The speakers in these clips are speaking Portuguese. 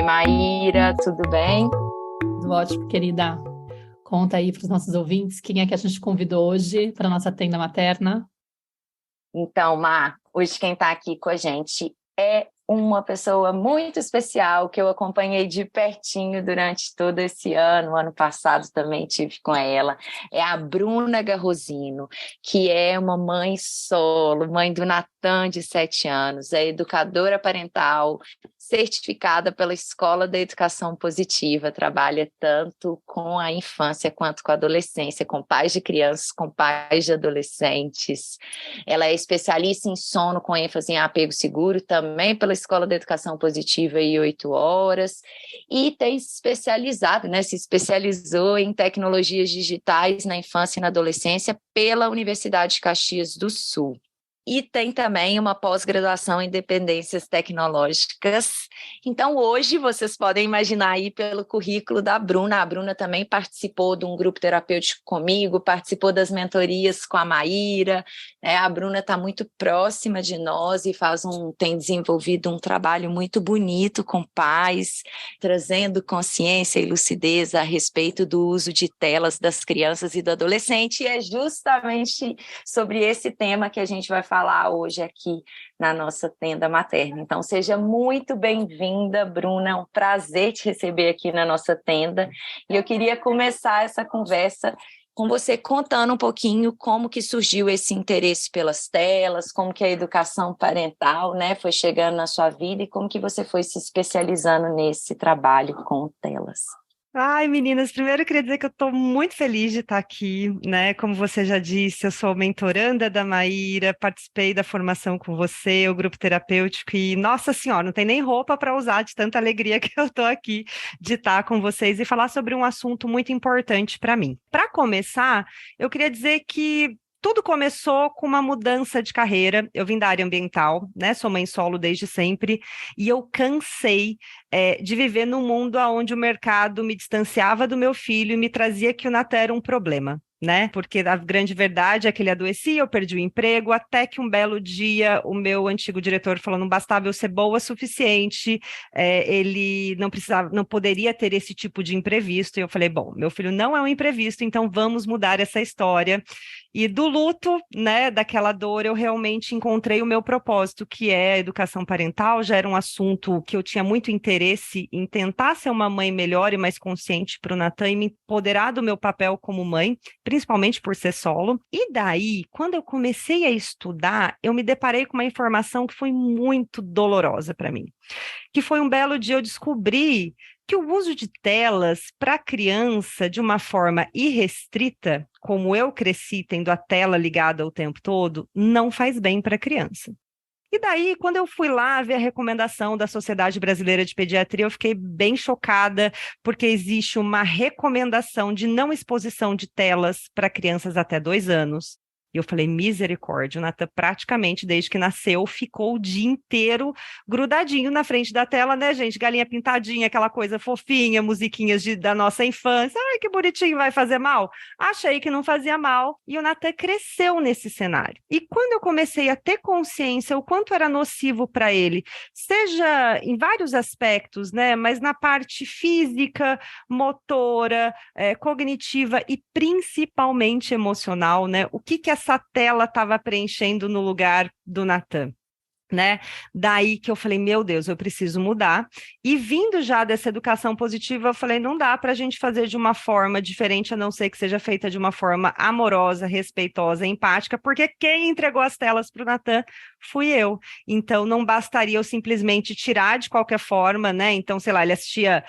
Maíra, tudo bem? Tudo ótimo, querida. Conta aí para os nossos ouvintes quem é que a gente convidou hoje para a nossa tenda materna. Então, Mar, hoje quem está aqui com a gente é uma pessoa muito especial que eu acompanhei de pertinho durante todo esse ano. Ano passado também tive com ela. É a Bruna Garrosino, que é uma mãe solo, mãe do Natan, de 7 anos, é educadora parental, certificada pela Escola da Educação Positiva, trabalha tanto com a infância quanto com a adolescência, com pais de crianças, com pais de adolescentes. Ela é especialista em sono com ênfase em apego seguro, também pela Escola da Educação Positiva e 8 horas, e tem especializado, né, se especializou em tecnologias digitais na infância e na adolescência pela Universidade de Caxias do Sul. E tem também uma pós-graduação em dependências tecnológicas. Então, hoje, vocês podem imaginar aí pelo currículo da Bruna. A Bruna também participou de um grupo terapêutico comigo, participou das mentorias com a Maíra, né? A Bruna está muito próxima de nós e tem desenvolvido um trabalho muito bonito com pais, trazendo consciência e lucidez a respeito do uso de telas das crianças e do adolescente. E é justamente sobre esse tema que a gente vai falar hoje aqui na nossa tenda materna. Então, seja muito bem-vinda, Bruna. É um prazer te receber aqui na nossa tenda. E eu queria começar essa conversa com você contando um pouquinho como que surgiu esse interesse pelas telas, como que a educação parental, né, foi chegando na sua vida e como que você foi se especializando nesse trabalho com telas. Ai, meninas, primeiro eu queria dizer que eu estou muito feliz de estar aqui, né? Como você já disse, eu sou mentoranda da Maíra, participei da formação com você, o grupo terapêutico, e nossa senhora, não tem nem roupa para usar de tanta alegria que eu estou aqui de estar com vocês e falar sobre um assunto muito importante para mim. Para começar, eu queria dizer que tudo começou com uma mudança de carreira. Eu vim da área ambiental, né? Sou mãe solo desde sempre, e eu cansei de viver num mundo onde o mercado me distanciava do meu filho e me trazia que o Natan era um problema. Né? Porque a grande verdade é que ele adoecia, eu perdi o emprego, até que um belo dia o meu antigo diretor falou: não bastava eu ser boa o suficiente, ele não precisava, não poderia ter esse tipo de imprevisto. E eu falei: bom, meu filho não é um imprevisto, então vamos mudar essa história. E do luto, né, daquela dor, eu realmente encontrei o meu propósito, que é a educação parental. Já era um assunto que eu tinha muito interesse em tentar ser uma mãe melhor e mais consciente para o Natan e me empoderar do meu papel como mãe, principalmente por ser solo. E daí, quando eu comecei a estudar, eu me deparei com uma informação que foi muito dolorosa para mim, que foi um belo dia eu descobri que o uso de telas para criança de uma forma irrestrita, como eu cresci tendo a tela ligada o tempo todo, não faz bem para a criança. E daí, quando eu fui lá ver a recomendação da Sociedade Brasileira de Pediatria, eu fiquei bem chocada, porque existe uma recomendação de não exposição de telas para crianças até 2 anos. E eu falei: misericórdia, o Natan praticamente, desde que nasceu, ficou o dia inteiro grudadinho na frente da tela, né, gente? Galinha pintadinha, aquela coisa fofinha, musiquinhas da nossa infância. Ai, que bonitinho, vai fazer mal? Achei que não fazia mal, e o Natan cresceu nesse cenário. E quando eu comecei a ter consciência o quanto era nocivo para ele, seja em vários aspectos, né, mas na parte física, motora, cognitiva e principalmente emocional, né, o que essa tela estava preenchendo no lugar do Natan. Né? Daí que eu falei: meu Deus, eu preciso mudar. E vindo já dessa educação positiva, eu falei: não dá para a gente fazer de uma forma diferente, a não ser que seja feita de uma forma amorosa, respeitosa, empática, porque quem entregou as telas para o Natan fui eu. Então não bastaria eu simplesmente tirar de qualquer forma, né? Então, sei lá, ele assistia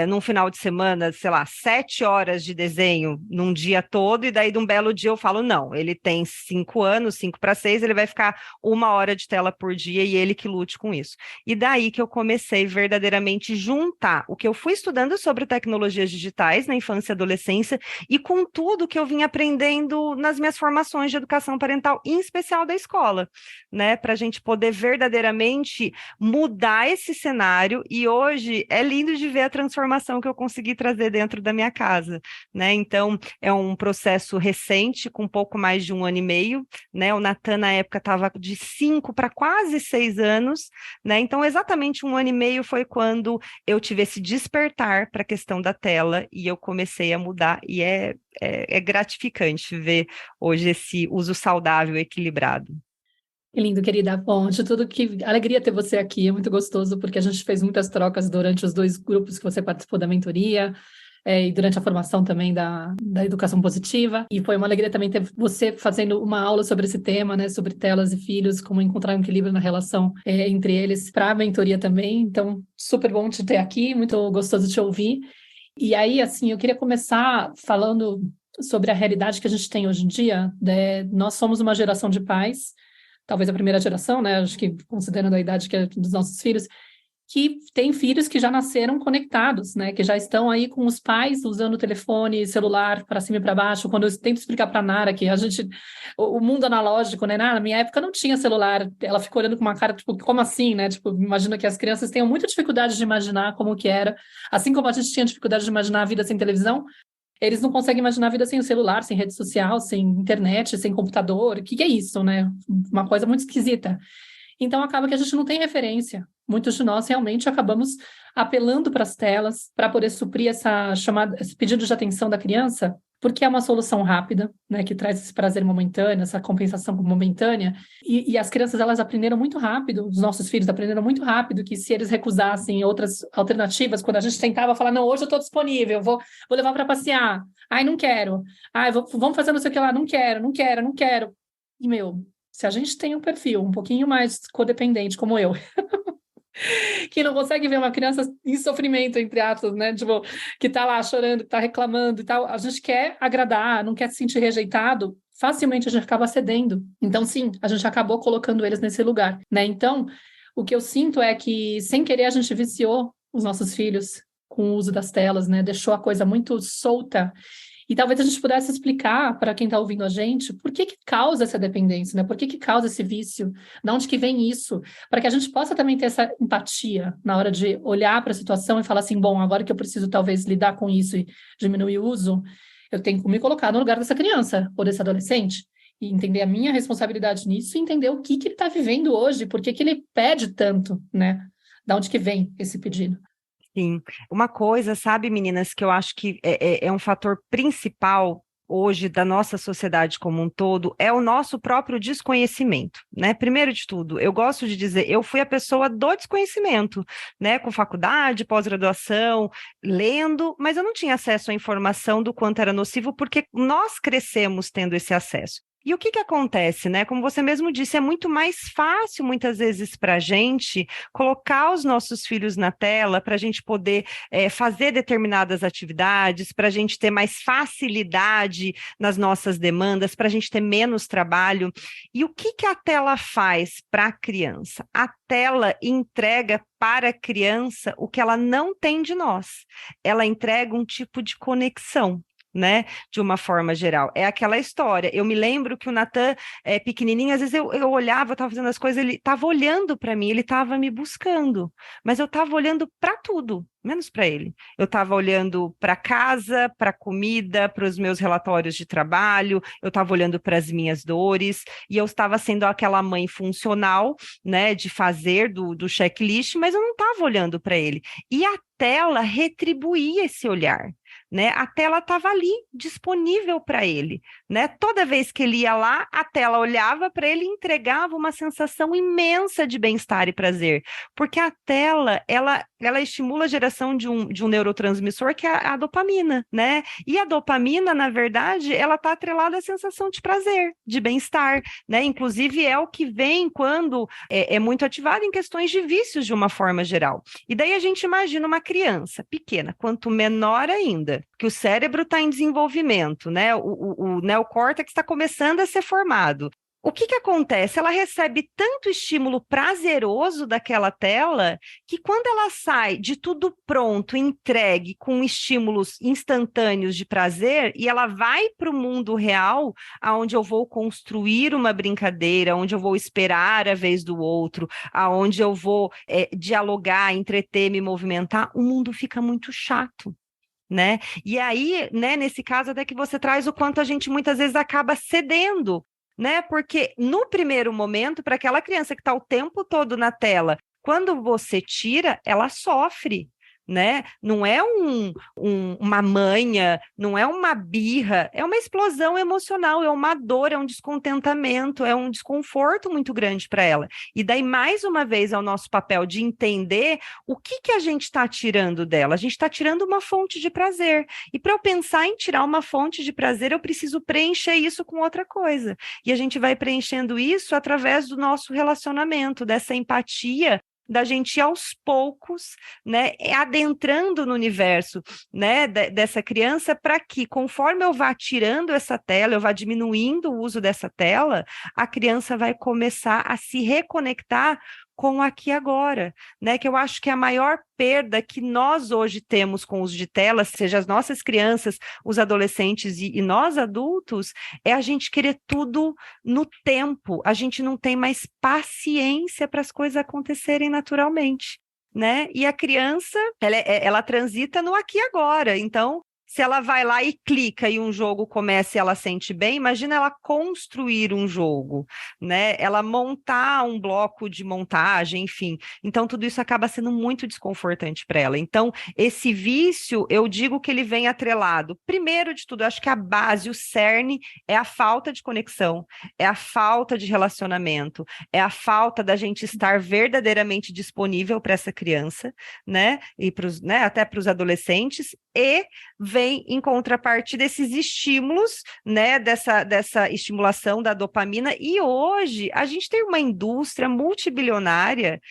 num final de semana, sei lá, 7 horas de desenho num dia todo, e daí de um belo dia eu falo: não, ele tem 5 anos, 5 para 6, ele vai ficar 1 hora de tela por dia e ele que lute com isso. E daí que eu comecei verdadeiramente juntar o que eu fui estudando sobre tecnologias digitais na infância e adolescência e com tudo que eu vim aprendendo nas minhas formações de educação parental, em especial da escola, né? né, para a gente poder verdadeiramente mudar esse cenário, e hoje é lindo de ver a transformação que eu consegui trazer dentro da minha casa, né? Então, é um processo recente, com um pouco mais de 1 ano e meio, né? O Natan, na época, estava de 5 para quase 6 anos, né? Então, exatamente 1 ano e meio foi quando eu tive esse despertar para a questão da tela e eu comecei a mudar, e é gratificante ver hoje esse uso saudável e equilibrado. Que lindo, querida. Bom, de tudo, que alegria ter você aqui, é muito gostoso, porque a gente fez muitas trocas durante os 2 grupos que você participou da mentoria, e durante a formação também da educação positiva, e foi uma alegria também ter você fazendo uma aula sobre esse tema, né, sobre telas e filhos, como encontrar um equilíbrio na relação entre eles, para a mentoria também. Então, super bom te ter aqui, muito gostoso te ouvir. E aí, assim, eu queria começar falando sobre a realidade que a gente tem hoje em dia, né? Nós somos uma geração de pais, talvez a primeira geração, né? Acho que considerando a idade que é dos nossos filhos, que tem filhos que já nasceram conectados, né? Que já estão aí com os pais usando o telefone, celular para cima e para baixo. Quando eu tento explicar para a Nara que o mundo analógico, né? Na minha época não tinha celular. Ela ficou olhando com uma cara, tipo, como assim, né? Tipo, imagina que as crianças tenham muita dificuldade de imaginar como que era. Assim como a gente tinha dificuldade de imaginar a vida sem televisão, eles não conseguem imaginar a vida sem o celular, sem rede social, sem internet, sem computador. O que é isso, né? Uma coisa muito esquisita. Então, acaba que a gente não tem referência. Muitos de nós realmente acabamos apelando para as telas para poder suprir esse pedido de atenção da criança, porque é uma solução rápida, né, que traz esse prazer momentâneo, essa compensação momentânea. E as crianças, elas aprenderam muito rápido, os nossos filhos aprenderam muito rápido que se eles recusassem outras alternativas, quando a gente tentava falar, não, hoje eu estou disponível, vou levar para passear. Ai, não quero. Ai, vamos fazer não sei o que lá, não quero, não quero, não quero. E, se a gente tem um perfil um pouquinho mais codependente, como eu, que não consegue ver uma criança em sofrimento, entre aspas, né? Tipo, que tá lá chorando, que tá reclamando e tal, a gente quer agradar, não quer se sentir rejeitado, facilmente a gente acaba cedendo. Então, sim, a gente acabou colocando eles nesse lugar, né? Então, o que eu sinto é que, sem querer, a gente viciou os nossos filhos com o uso das telas, né? Deixou a coisa muito solta. E talvez a gente pudesse explicar para quem está ouvindo a gente por que causa essa dependência, né? Por que causa esse vício? De onde que vem isso? Para que a gente possa também ter essa empatia na hora de olhar para a situação e falar assim, bom, agora que eu preciso talvez lidar com isso e diminuir o uso, eu tenho que me colocar no lugar dessa criança ou desse adolescente e entender a minha responsabilidade nisso e entender o que ele está vivendo hoje, por que ele pede tanto, né? Da onde que vem esse pedido? Sim, uma coisa, sabe, meninas, que eu acho que é um fator principal hoje da nossa sociedade como um todo, é o nosso próprio desconhecimento, né? Primeiro de tudo, eu gosto de dizer, eu fui a pessoa do desconhecimento, né? Com faculdade, pós-graduação, lendo, mas eu não tinha acesso à informação do quanto era nocivo, porque nós crescemos tendo esse acesso. E o que acontece, né? Como você mesmo disse, é muito mais fácil, muitas vezes, para a gente colocar os nossos filhos na tela, para a gente poder fazer determinadas atividades, para a gente ter mais facilidade nas nossas demandas, para a gente ter menos trabalho. E o que a tela faz para a criança? A tela entrega para a criança o que ela não tem de nós. Ela entrega um tipo de conexão, né, de uma forma geral. É aquela história. Eu me lembro que o Natan, pequenininho, às vezes eu olhava, eu estava fazendo as coisas, ele estava olhando para mim, ele estava me buscando, mas eu estava olhando para tudo, menos para ele. Eu estava olhando para casa, para comida, para os meus relatórios de trabalho, eu estava olhando para as minhas dores, e eu estava sendo aquela mãe funcional, né, de fazer do checklist, mas eu não estava olhando para ele. E a tela retribuía esse olhar, né? A tela estava ali, disponível para ele, né? Toda vez que ele ia lá, a tela olhava para ele e entregava uma sensação imensa de bem-estar e prazer, porque a tela, ela estimula a geração de um neurotransmissor que é a dopamina, né? E a dopamina, na verdade, ela está atrelada à sensação de prazer, de bem-estar, né? Inclusive é o que vem quando é muito ativado em questões de vícios de uma forma geral. E daí a gente imagina uma criança pequena, quanto menor ainda, que o cérebro está em desenvolvimento, né? O neocórtex está começando a ser formado. o que acontece? Ela recebe tanto estímulo prazeroso daquela tela que quando ela sai de tudo pronto, entregue, com estímulos instantâneos de prazer, e ela vai para o mundo real, onde eu vou construir uma brincadeira, onde eu vou esperar a vez do outro, aonde eu vou dialogar, entreter, me movimentar, o mundo fica muito chato. Né? E aí, né, nesse caso, até que você traz o quanto a gente muitas vezes acaba cedendo, né? Porque no primeiro momento, para aquela criança que está o tempo todo na tela, quando você tira, ela sofre. Né? Não é uma manha, não é uma birra, é uma explosão emocional, é uma dor, é um descontentamento, é um desconforto muito grande para ela. E daí, mais uma vez, é o nosso papel de entender o que a gente está tirando dela. A gente está tirando uma fonte de prazer. E para eu pensar em tirar uma fonte de prazer, eu preciso preencher isso com outra coisa. E a gente vai preenchendo isso através do nosso relacionamento, dessa empatia, da gente ir aos poucos, né, adentrando no universo, né, dessa criança, para que, conforme eu vá tirando essa tela, eu vá diminuindo o uso dessa tela, a criança vai começar a se reconectar com o aqui e agora, né? Que eu acho que a maior perda que nós hoje temos com o uso de telas, seja as nossas crianças, os adolescentes e nós adultos, é a gente querer tudo no tempo. A gente não tem mais paciência para as coisas acontecerem naturalmente, né? E a criança, ela transita no aqui e agora. Então, se ela vai lá e clica e um jogo começa e ela sente bem, imagina ela construir um jogo, né? Ela montar um bloco de montagem, enfim. Então, tudo isso acaba sendo muito desconfortante para ela. Então, esse vício, eu digo que ele vem atrelado. Primeiro de tudo, eu acho que a base, o cerne, é a falta de conexão, é a falta de relacionamento, é a falta da gente estar verdadeiramente disponível para essa criança, né? E né, até para os adolescentes, e vem em contrapartida desses estímulos, né, dessa estimulação da dopamina, e hoje a gente tem uma indústria multibilionária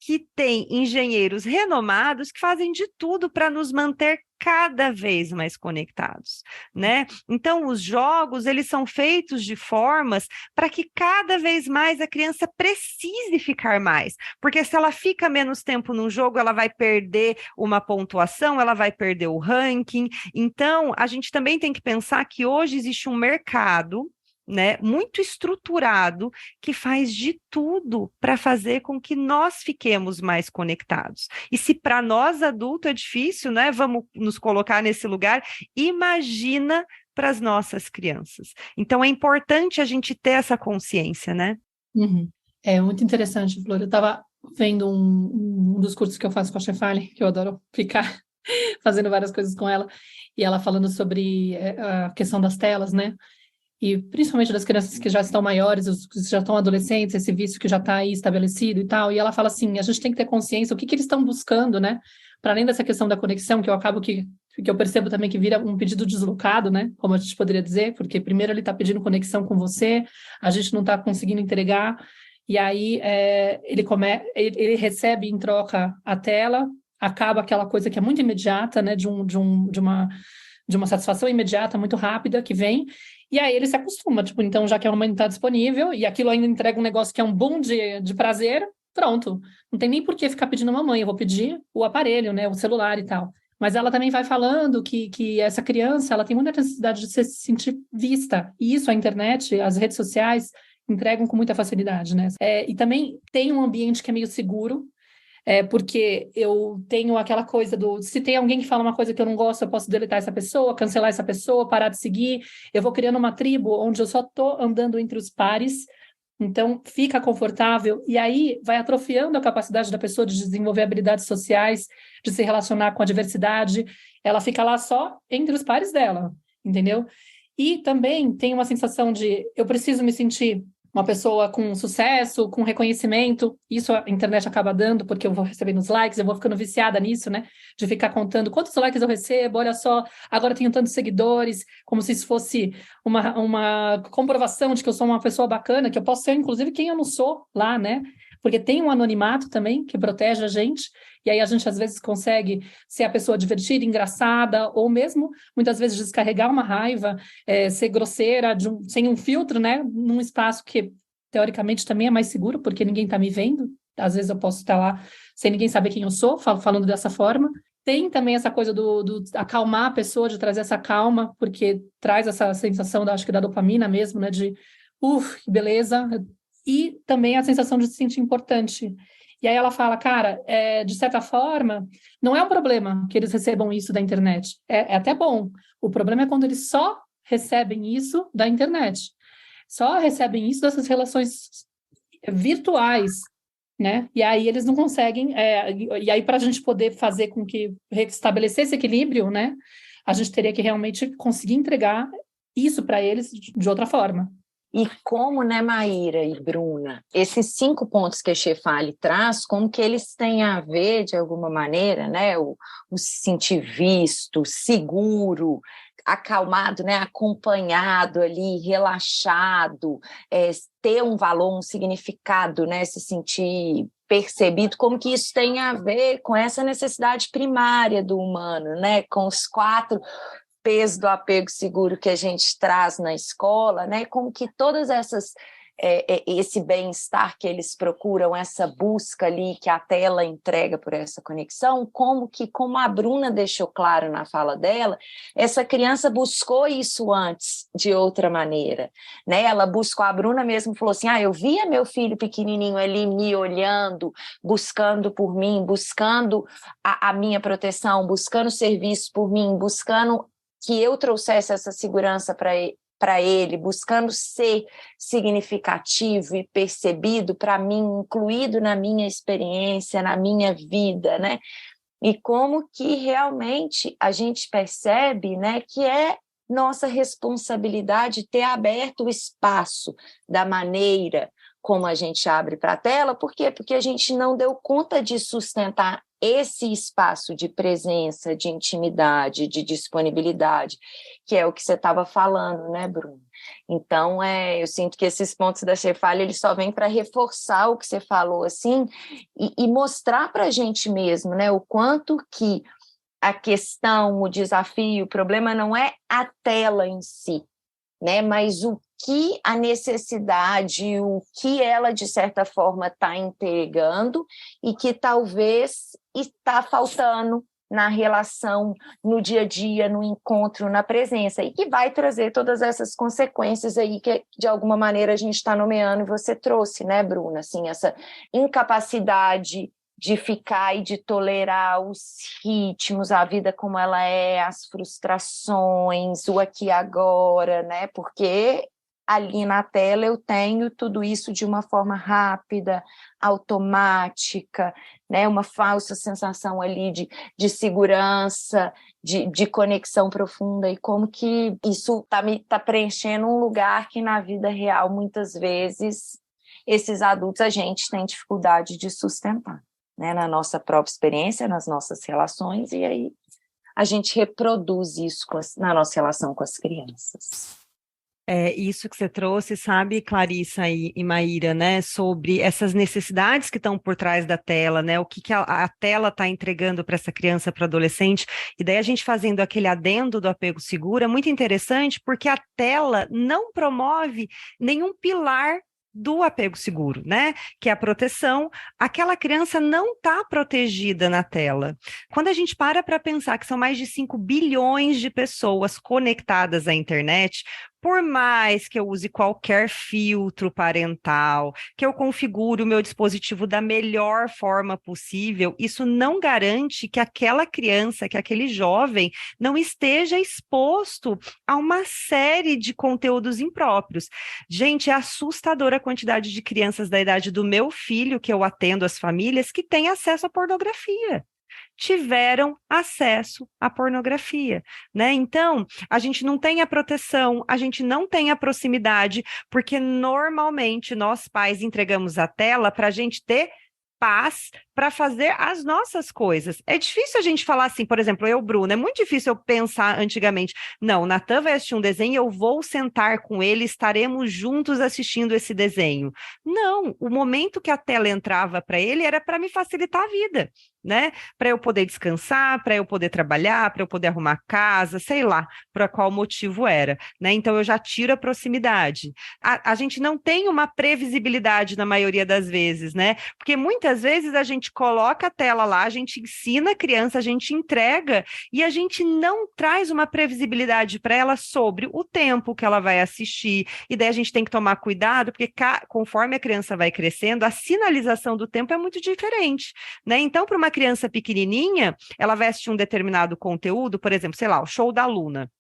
que tem engenheiros renomados que fazem de tudo para nos manter cada vez mais conectados, né? Então, os jogos, eles são feitos de formas para que cada vez mais a criança precise ficar mais, porque se ela fica menos tempo num jogo, ela vai perder uma pontuação, ela vai perder o ranking. Então, a gente também tem que pensar que hoje existe um mercado, né, muito estruturado, que faz de tudo para fazer com que nós fiquemos mais conectados. E se para nós adultos é difícil, né, vamos nos colocar nesse lugar, imagina para as nossas crianças. Então é importante a gente ter essa consciência, né? Uhum. É muito interessante, Flor. Eu estava vendo um dos cursos que eu faço com a Chefali, que eu adoro ficar fazendo várias coisas com ela, e ela falando sobre a questão das telas, né? E principalmente das crianças que já estão maiores, os que já estão adolescentes, esse vício que já está aí estabelecido e tal. E ela fala assim, a gente tem que ter consciência, o que eles estão buscando, né? Para além dessa questão da conexão, que eu acabo que eu percebo também que vira um pedido deslocado, né? Como a gente poderia dizer, porque primeiro ele está pedindo conexão com você, a gente não está conseguindo entregar, e aí ele recebe em troca a tela, acaba aquela coisa que é muito imediata, né? De uma satisfação imediata, muito rápida, que vem. E aí ele se acostuma, tipo, então já que a mãe está disponível e aquilo ainda entrega um negócio que é um boom de prazer, pronto. Não tem nem por que ficar pedindo uma mãe, eu vou pedir o aparelho, né, o celular e tal. Mas ela também vai falando que essa criança, ela tem muita necessidade de se sentir vista. E isso a internet, as redes sociais entregam com muita facilidade, né? E também tem um ambiente que é meio seguro, porque eu tenho aquela coisa se tem alguém que fala uma coisa que eu não gosto, eu posso deletar essa pessoa, cancelar essa pessoa, parar de seguir. Eu vou criando uma tribo onde eu só estou andando entre os pares, então fica confortável, e aí vai atrofiando a capacidade da pessoa de desenvolver habilidades sociais, de se relacionar com a diversidade. Ela fica lá só entre os pares dela, entendeu? E também tem uma sensação de eu preciso me sentir uma pessoa com sucesso, com reconhecimento. Isso a internet acaba dando, porque eu vou recebendo os likes, eu vou ficando viciada nisso, né? De ficar contando quantos likes eu recebo, olha só, agora eu tenho tantos seguidores, como se isso fosse uma comprovação de que eu sou uma pessoa bacana, que eu posso ser, inclusive, quem eu não sou lá, né? Porque tem um anonimato também, que protege a gente. e aí a gente às vezes consegue ser a pessoa divertida, engraçada, ou mesmo muitas vezes descarregar uma raiva, ser grosseira, sem um filtro, né? Num espaço que teoricamente também é mais seguro, porque ninguém está me vendo. Às vezes eu posso estar lá sem ninguém saber quem eu sou, falando dessa forma. Tem também essa coisa do acalmar a pessoa, de trazer essa calma, porque traz essa sensação, acho que da dopamina mesmo, né? De, que beleza. E também a sensação de se sentir importante. E aí ela fala, cara, de certa forma, não é um problema que eles recebam isso da internet. É até bom. O problema é quando eles só recebem isso da internet. Só recebem isso dessas relações virtuais, né? E aí eles não conseguem... e aí, para a gente poder fazer com que restabelecer esse equilíbrio, né? A gente teria que realmente conseguir entregar isso para eles de outra forma. E como, né, Maíra e Bruna, esses 5 pontos que a Chefali traz, como que eles têm a ver, de alguma maneira, né, o se sentir visto, seguro, acalmado, né, acompanhado ali, relaxado, ter um valor, um significado, né, se sentir percebido, como que isso tem a ver com essa necessidade primária do humano, né, com os 4 peso do apego seguro que a gente traz na escola, né? Como que todas essas esse bem-estar que eles procuram, essa busca ali que a tela entrega por essa conexão, como a Bruna deixou claro na fala dela, essa criança buscou isso antes de outra maneira, né? Ela buscou, a Bruna mesmo falou assim, eu via meu filho pequenininho ali me olhando, buscando por mim, buscando a minha proteção, buscando serviço por mim, buscando que eu trouxesse essa segurança para ele, buscando ser significativo e percebido para mim, incluído na minha experiência, na minha vida, né? E como que realmente a gente percebe, né, que é nossa responsabilidade ter aberto o espaço da maneira como a gente abre para a tela. Por quê? Porque a gente não deu conta de sustentar esse espaço de presença, de intimidade, de disponibilidade, que é o que você estava falando, né, Bruno? Então, eu sinto que esses pontos da Chefali, eles só vêm para reforçar o que você falou, assim, e mostrar para a gente mesmo, né, o quanto que a questão, o desafio, o problema não é a tela em si, né, mas o que a necessidade, o que ela, de certa forma, está entregando e que talvez está faltando na relação, no dia a dia, no encontro, na presença, e que vai trazer todas essas consequências aí que, de alguma maneira, a gente está nomeando, e você trouxe, né, Bruna? Assim, essa incapacidade de ficar e de tolerar os ritmos, a vida como ela é, as frustrações, o aqui e agora, né? Porque ali na tela eu tenho tudo isso de uma forma rápida, automática, né? Uma falsa sensação ali de segurança, de conexão profunda, e como que isso tá preenchendo um lugar que na vida real, muitas vezes, esses adultos a gente tem dificuldade de sustentar, né? Na nossa própria experiência, nas nossas relações, e aí a gente reproduz isso na nossa relação com as crianças. Isso que você trouxe, sabe, Clarissa e Maíra, né, sobre essas necessidades que estão por trás da tela, né, o que a tela está entregando para essa criança, para adolescente, e daí a gente fazendo aquele adendo do apego seguro, é muito interessante, porque a tela não promove nenhum pilar do apego seguro, né? Que é a proteção. Aquela criança não está protegida na tela. Quando a gente para pensar que são mais de 5 bilhões de pessoas conectadas à internet, por mais que eu use qualquer filtro parental, que eu configure o meu dispositivo da melhor forma possível, isso não garante que aquela criança, que aquele jovem não esteja exposto a uma série de conteúdos impróprios. Gente, é assustadora a quantidade de crianças da idade do meu filho, que eu atendo as famílias, que têm acesso à pornografia. Tiveram acesso à pornografia, né? Então, a gente não tem a proteção, a gente não tem a proximidade, porque normalmente nós pais entregamos a tela para a gente ter paz, para fazer as nossas coisas. É difícil a gente falar assim, por exemplo, eu, Bruna, é muito difícil eu pensar antigamente, não, o Natan vai assistir um desenho, eu vou sentar com ele, estaremos juntos assistindo esse desenho. Não, o momento que a tela entrava para ele era para me facilitar a vida, né? Para eu poder descansar, para eu poder trabalhar, para eu poder arrumar casa, sei lá, para qual motivo era, né? Então eu já tiro a proximidade. A gente não tem uma previsibilidade na maioria das vezes, né? Porque muitas vezes a gente coloca a tela lá, a gente ensina a criança, a gente entrega e a gente não traz uma previsibilidade para ela sobre o tempo que ela vai assistir. E daí a gente tem que tomar cuidado, porque conforme a criança vai crescendo, a sinalização do tempo é muito diferente, né? Então, para uma criança pequenininha, ela vai assistir um determinado conteúdo, por exemplo, sei lá, o Show da Luna,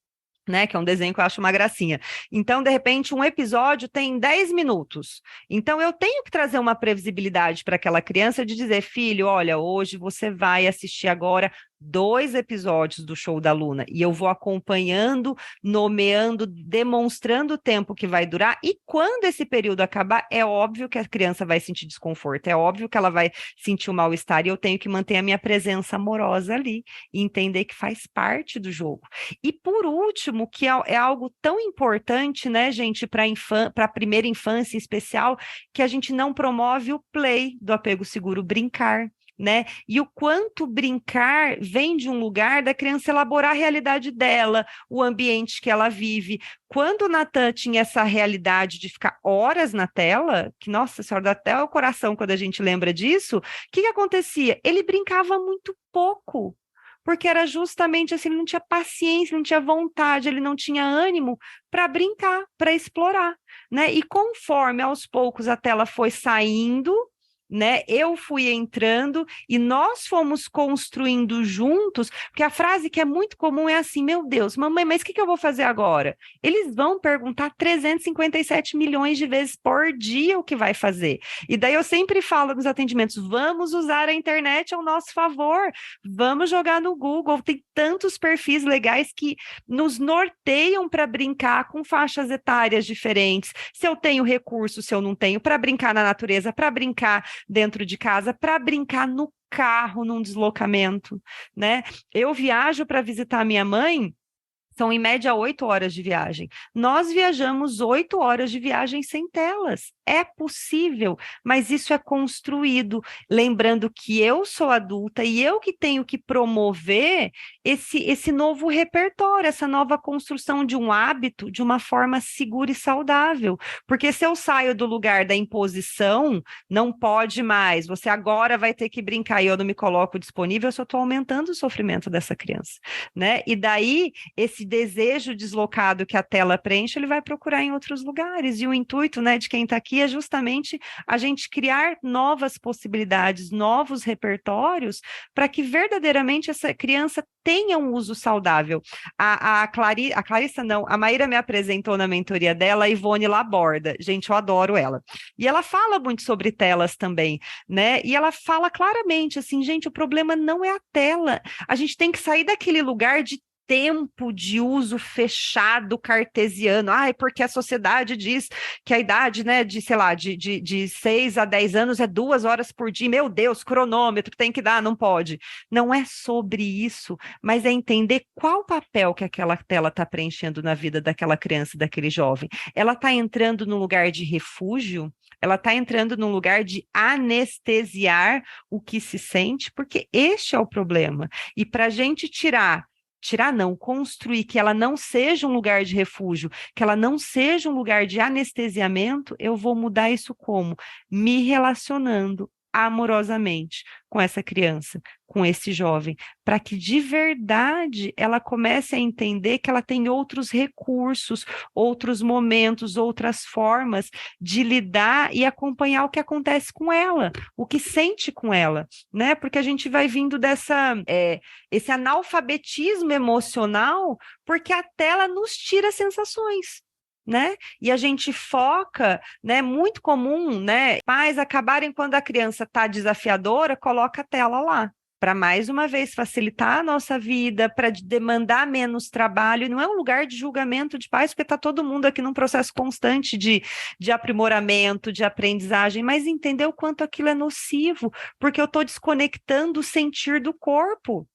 né, que é um desenho que eu acho uma gracinha. Então, de repente, um episódio tem 10 minutos. Então, eu tenho que trazer uma previsibilidade para aquela criança de dizer, filho, olha, hoje você vai assistir agora 2 episódios do Show da Luna, e eu vou acompanhando, nomeando, demonstrando o tempo que vai durar, e quando esse período acabar, é óbvio que a criança vai sentir desconforto, é óbvio que ela vai sentir um mal-estar, e eu tenho que manter a minha presença amorosa ali, e entender que faz parte do jogo. E por último, que é algo tão importante, né, gente, para a primeira infância em especial, que a gente não promove o play do apego seguro, brincar, né? E o quanto brincar vem de um lugar da criança elaborar a realidade dela, o ambiente que ela vive. Quando o Natan tinha essa realidade de ficar horas na tela, que, nossa senhora, dá até o coração quando a gente lembra disso, o que acontecia? Ele brincava muito pouco, porque era justamente assim, ele não tinha paciência, não tinha vontade, ele não tinha ânimo para brincar, para explorar, né? E conforme aos poucos a tela foi saindo, né? Eu fui entrando e nós fomos construindo juntos, porque a frase que é muito comum é assim, meu Deus, mamãe, mas o que eu vou fazer agora? Eles vão perguntar 357 milhões de vezes por dia o que vai fazer. E daí eu sempre falo nos atendimentos, vamos usar a internet ao nosso favor, vamos jogar no Google, tem tantos perfis legais que nos norteiam para brincar com faixas etárias diferentes, se eu tenho recurso, se eu não tenho, para brincar na natureza, para brincar dentro de casa, para brincar no carro, num deslocamento, né? Eu viajo para visitar minha mãe, são em média 8 horas de viagem. Nós viajamos 8 horas de viagem sem telas. É possível, mas isso é construído. Lembrando que eu sou adulta e eu que tenho que promover esse novo repertório, essa nova construção de um hábito de uma forma segura e saudável. Porque se eu saio do lugar da imposição, não pode mais, você agora vai ter que brincar e eu não me coloco disponível, eu só estou aumentando o sofrimento dessa criança, né? E daí, esse desejo deslocado que a tela preenche, ele vai procurar em outros lugares. E o intuito, né, de quem está aqui é justamente a gente criar novas possibilidades, novos repertórios, para que verdadeiramente essa criança tenha um uso saudável. A Clarissa não, a Maíra me apresentou na mentoria dela, a Ivone Laborda. Gente, eu adoro ela. E ela fala muito sobre telas também, né? E ela fala claramente assim, gente, o problema não é a tela. A gente tem que sair daquele lugar de tempo de uso fechado cartesiano, porque a sociedade diz que a idade, né, de, sei lá, de 6 a 10 anos é 2 horas por dia, meu Deus, cronômetro, tem que dar, não pode. Não é sobre isso, mas é entender qual papel que aquela tela está preenchendo na vida daquela criança, daquele jovem. Ela está entrando no lugar de refúgio, ela está entrando num lugar de anestesiar o que se sente, porque este é o problema. E para a gente construir que ela não seja um lugar de refúgio, que ela não seja um lugar de anestesiamento, eu vou mudar isso como? Me relacionando amorosamente com essa criança, com esse jovem, para que de verdade ela comece a entender que ela tem outros recursos, outros momentos, outras formas de lidar e acompanhar o que acontece com ela, o que sente com ela, né? Porque a gente vai vindo esse analfabetismo emocional, porque a tela nos tira sensações, né? E a gente foca, né? Muito comum, né? Pais acabarem quando a criança está desafiadora, coloca a tela lá. para mais uma vez facilitar a nossa vida, para demandar menos trabalho, e não é um lugar de julgamento de pais, porque está todo mundo aqui num processo constante de aprimoramento, de aprendizagem, mas entender o quanto aquilo é nocivo, porque eu estou desconectando o sentir do corpo.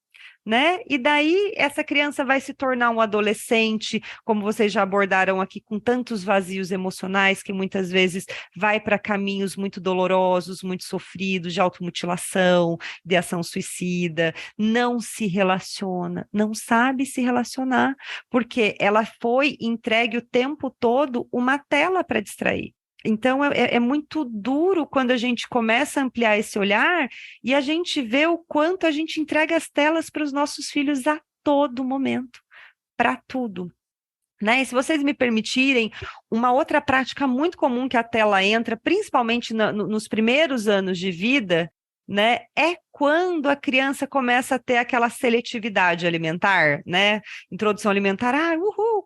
Né? E daí essa criança vai se tornar um adolescente, como vocês já abordaram aqui, com tantos vazios emocionais, que muitas vezes vai para caminhos muito dolorosos, muito sofridos, de automutilação, de ação suicida, não se relaciona, não sabe se relacionar, porque ela foi entregue o tempo todo uma tela para distrair. Então, é muito duro quando a gente começa a ampliar esse olhar e a gente vê o quanto a gente entrega as telas para os nossos filhos a todo momento, para tudo. Né? E se vocês me permitirem, uma outra prática muito comum que a tela entra, principalmente nos primeiros anos de vida, né, é quando a criança começa a ter aquela seletividade alimentar, né? Introdução alimentar,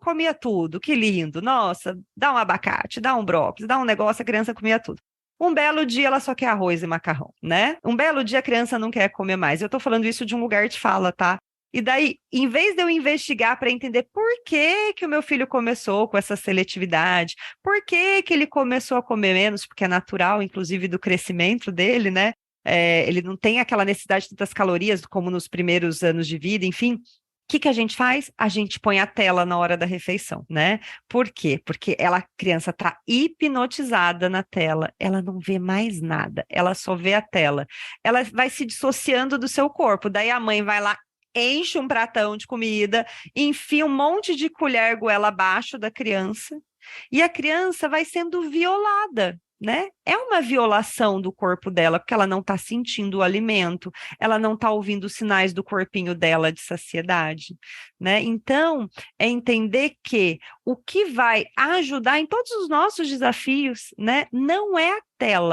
comia tudo, que lindo, nossa, dá um abacate, dá um brócolis, dá um negócio, a criança comia tudo. Um belo dia ela só quer arroz e macarrão, né? Um belo dia a criança não quer comer mais. Eu tô falando isso de um lugar de fala, tá? E daí, em vez de eu investigar para entender por que que o meu filho começou com essa seletividade, por que que ele começou a comer menos, porque é natural, inclusive, do crescimento dele, né? Ele não tem aquela necessidade de tantas calorias como nos primeiros anos de vida, enfim. O que a gente faz? A gente põe a tela na hora da refeição, né? Por quê? Porque a criança está hipnotizada na tela, ela não vê mais nada, ela só vê a tela. Ela vai se dissociando do seu corpo, daí a mãe vai lá, enche um pratão de comida, enfia um monte de colher goela abaixo da criança, e a criança vai sendo violada. Né? É uma violação do corpo dela, porque ela não está sentindo o alimento, ela não está ouvindo os sinais do corpinho dela de saciedade, né? Então, é entender que o que vai ajudar em todos os nossos desafios, né, não é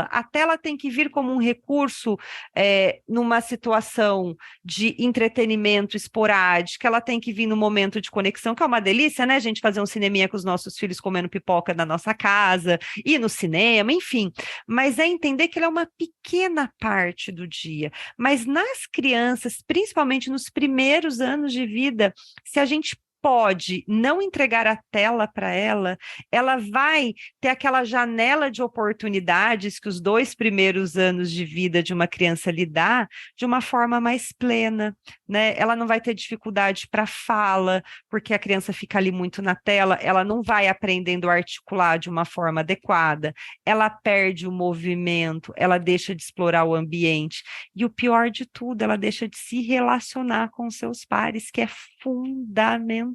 a tela tem que vir como um recurso numa situação de entretenimento esporádico, ela tem que vir no momento de conexão, que é uma delícia, né, a gente fazer um cineminha com os nossos filhos comendo pipoca na nossa casa, ir no cinema, enfim, mas é entender que ela é uma pequena parte do dia, mas nas crianças, principalmente nos primeiros anos de vida, se a gente pode não entregar a tela para ela, ela vai ter aquela janela de oportunidades que os 2 primeiros anos de vida de uma criança lhe dá de uma forma mais plena, né? Ela não vai ter dificuldade para fala, porque a criança fica ali muito na tela, ela não vai aprendendo a articular de uma forma adequada, ela perde o movimento, ela deixa de explorar o ambiente, e o pior de tudo, ela deixa de se relacionar com seus pares, que é fundamental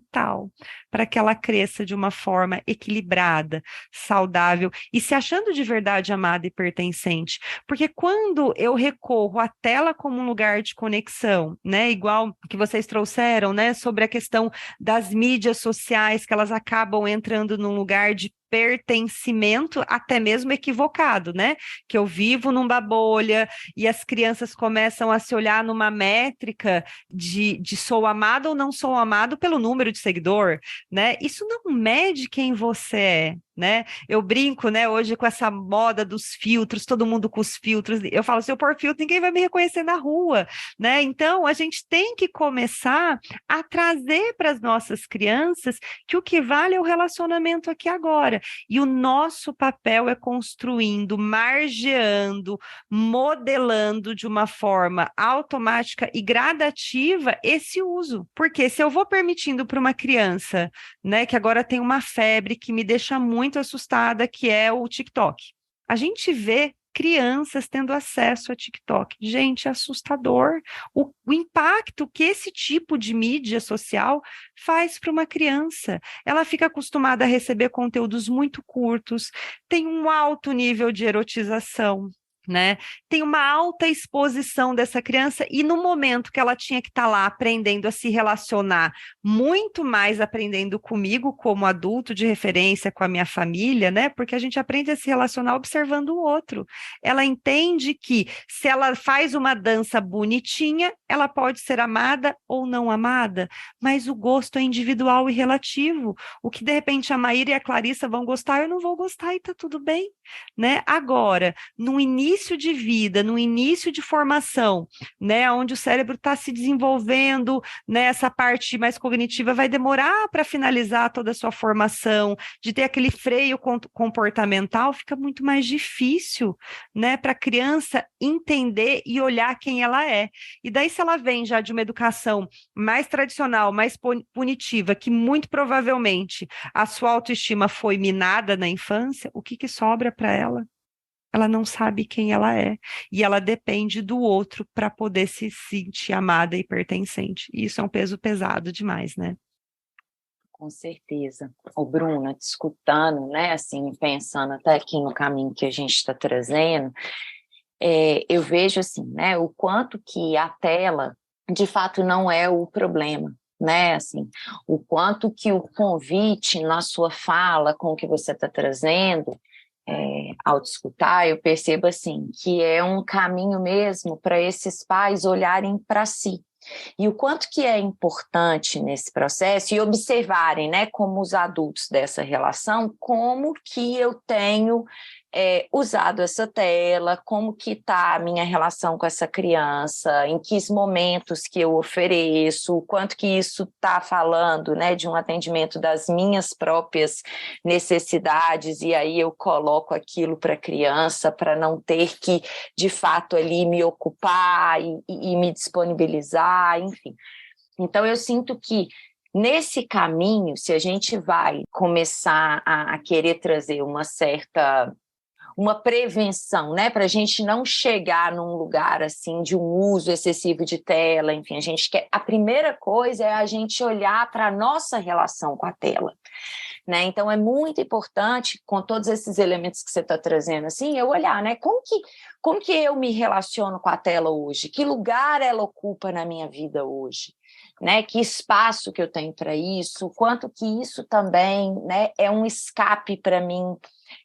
para que ela cresça de uma forma equilibrada, saudável e se achando de verdade amada e pertencente. Porque quando eu recorro à tela como um lugar de conexão, né, igual que vocês trouxeram, né, sobre a questão das mídias sociais, que elas acabam entrando num lugar de pertencimento, até mesmo equivocado, né? Que eu vivo numa bolha e as crianças começam a se olhar numa métrica de sou amado ou não sou amado pelo número de seguidor, né? Isso não mede quem você é, né? Eu brinco, né, hoje com essa moda dos filtros, todo mundo com os filtros. Eu falo, se eu pôr filtro, ninguém vai me reconhecer na rua, né? Então, a gente tem que começar a trazer para as nossas crianças que o que vale é o relacionamento aqui agora. E o nosso papel é construindo, margeando, modelando de uma forma automática e gradativa esse uso. Porque se eu vou permitindo para uma criança, né, que agora tem uma febre que me deixa muito assustada, que é o TikTok. A gente vê crianças tendo acesso a TikTok. Gente, é assustador o impacto que esse tipo de mídia social faz para uma criança. Ela fica acostumada a receber conteúdos muito curtos, tem um alto nível de erotização, né? Tem uma alta exposição dessa criança e no momento que ela tinha que estar lá aprendendo a se relacionar, muito mais aprendendo comigo como adulto de referência com a minha família, né? Porque a gente aprende a se relacionar observando o outro. Ela entende que se ela faz uma dança bonitinha, ela pode ser amada ou não amada, mas o gosto é individual e relativo. O que de repente a Maíra e a Clarissa vão gostar, eu não vou gostar e tá tudo bem, né? Agora, no início início de vida, no início de formação, né, onde o cérebro está se desenvolvendo, né, essa parte mais cognitiva vai demorar para finalizar toda a sua formação, de ter aquele freio comportamental, fica muito mais difícil, né, para a criança entender e olhar quem ela é. E daí, se ela vem já de uma educação mais tradicional, mais punitiva, que muito provavelmente a sua autoestima foi minada na infância, o que sobra para ela? Ela não sabe quem ela é. E ela depende do outro para poder se sentir amada e pertencente. E isso é um peso pesado demais, né? Com certeza. O Bruna, te escutando, né, assim, pensando até aqui no caminho que a gente está trazendo, eu vejo, assim, né, o quanto que a tela, de fato, não é o problema, né, assim, o quanto que o convite na sua fala, com o que você está trazendo, ao te escutar, eu percebo, assim, que é um caminho mesmo para esses pais olharem para si. E o quanto que é importante nesse processo e observarem, né, como os adultos dessa relação, como que eu tenho usado essa tela, como que está a minha relação com essa criança, em que momentos que eu ofereço, o quanto que isso está falando, né, de um atendimento das minhas próprias necessidades, e aí eu coloco aquilo para a criança, para não ter que, de fato, ali me ocupar e me disponibilizar, enfim. Então, eu sinto que nesse caminho, se a gente vai começar a querer trazer uma prevenção, né, para a gente não chegar num lugar assim de um uso excessivo de tela, enfim, a primeira coisa é a gente olhar para a nossa relação com a tela, né? Então é muito importante, com todos esses elementos que você está trazendo, assim, eu olhar, né, como que eu me relaciono com a tela hoje, que lugar ela ocupa na minha vida hoje, né? Que espaço que eu tenho para isso, quanto que isso também, né, é um escape para mim.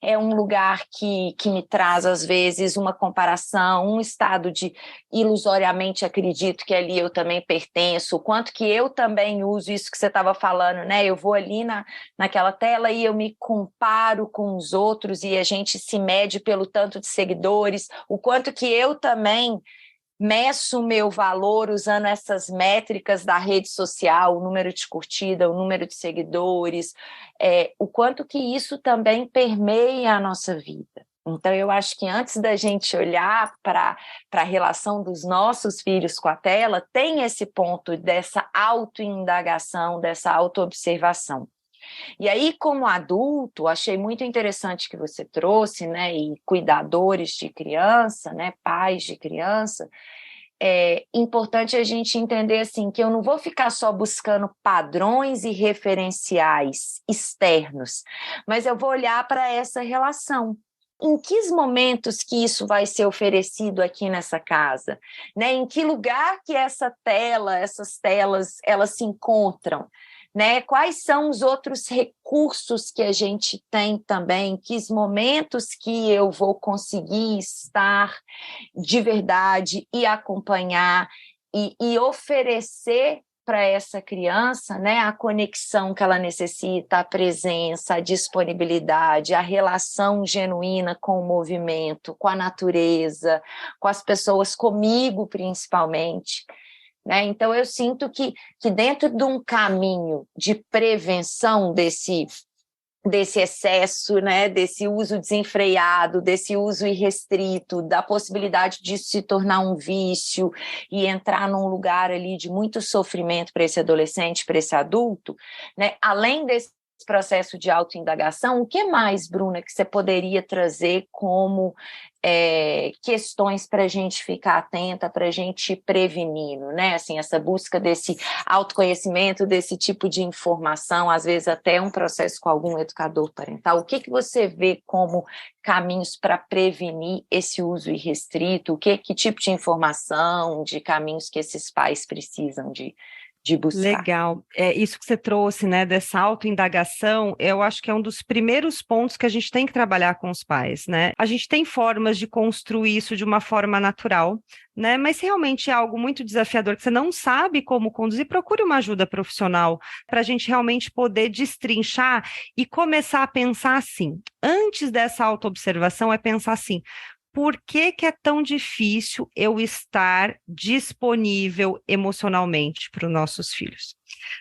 É um lugar que me traz, às vezes, uma comparação, um estado de ilusoriamente acredito que ali eu também pertenço, o quanto que eu também uso isso que você estava falando, né? Eu vou ali naquela tela e eu me comparo com os outros e a gente se mede pelo tanto de seguidores, o quanto que eu também meço o meu valor usando essas métricas da rede social, o número de curtida, o número de seguidores, o quanto que isso também permeia a nossa vida. Então, eu acho que antes da gente olhar para a relação dos nossos filhos com a tela, tem esse ponto dessa autoindagação, dessa autoobservação. E aí, como adulto, achei muito interessante que você trouxe, né, e cuidadores de criança, né, pais de criança, é importante a gente entender, assim, que eu não vou ficar só buscando padrões e referenciais externos, mas eu vou olhar para essa relação. Em que momentos que isso vai ser oferecido aqui nessa casa? Né? Em que lugar que essas telas, elas se encontram? Né? Quais são os outros recursos que a gente tem também? Que momentos que eu vou conseguir estar de verdade e acompanhar e oferecer para essa criança, né, a conexão que ela necessita, a presença, a disponibilidade, a relação genuína com o movimento, com a natureza, com as pessoas, comigo principalmente. Né? Então, eu sinto que dentro de um caminho de prevenção desse excesso, né, desse uso desenfreado, desse uso irrestrito, da possibilidade de se tornar um vício e entrar num lugar ali de muito sofrimento para esse adolescente, para esse adulto, né, além desse processo de autoindagação, o que mais, Bruna, que você poderia trazer como questões para a gente ficar atenta, para a gente ir prevenindo, né? Assim, essa busca desse autoconhecimento, desse tipo de informação, às vezes até um processo com algum educador parental. O que você vê como caminhos para prevenir esse uso irrestrito? Que tipo de informação, de caminhos que esses pais precisam de buscar? Legal. Isso que você trouxe, né, dessa autoindagação, eu acho que é um dos primeiros pontos que a gente tem que trabalhar com os pais, né? A gente tem formas de construir isso de uma forma natural, né? Mas se realmente é algo muito desafiador, que você não sabe como conduzir, procure uma ajuda profissional para a gente realmente poder destrinchar e começar a pensar assim. Antes dessa autoobservação, é pensar assim: por que que é tão difícil eu estar disponível emocionalmente para os nossos filhos?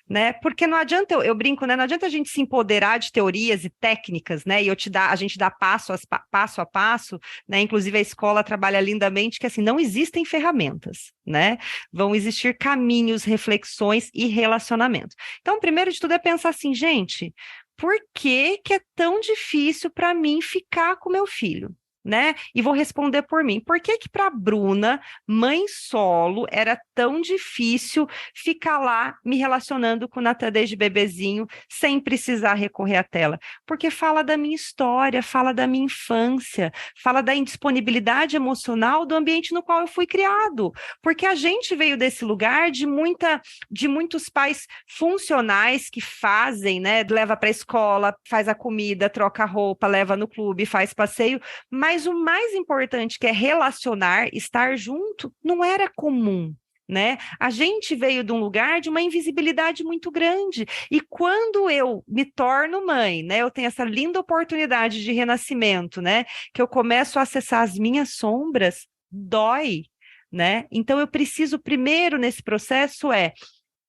Né? Porque não adianta, eu brinco, né? Não adianta a gente se empoderar de teorias e técnicas, né? E a gente dá passo a passo, né? Inclusive a escola trabalha lindamente que assim, não existem ferramentas, né? Vão existir caminhos, reflexões e relacionamentos. Então, primeiro de tudo é pensar assim, gente, por que que é tão difícil para mim ficar com meu filho? Né? E vou responder por mim. Por que que para Bruna, mãe solo, era tão difícil ficar lá me relacionando com o Natan desde bebezinho, sem precisar recorrer à tela? Porque fala da minha história, fala da minha infância, fala da indisponibilidade emocional do ambiente no qual eu fui criado. Porque a gente veio desse lugar de muitos pais funcionais que fazem, né? Leva para a escola, faz a comida, troca a roupa, leva no clube, faz passeio, mas o mais importante, que é relacionar, estar junto, não era comum, né? A gente veio de um lugar de uma invisibilidade muito grande. E quando eu me torno mãe, né? Eu tenho essa linda oportunidade de renascimento, né? Que eu começo a acessar as minhas sombras, dói, né? Então eu preciso primeiro nesse processo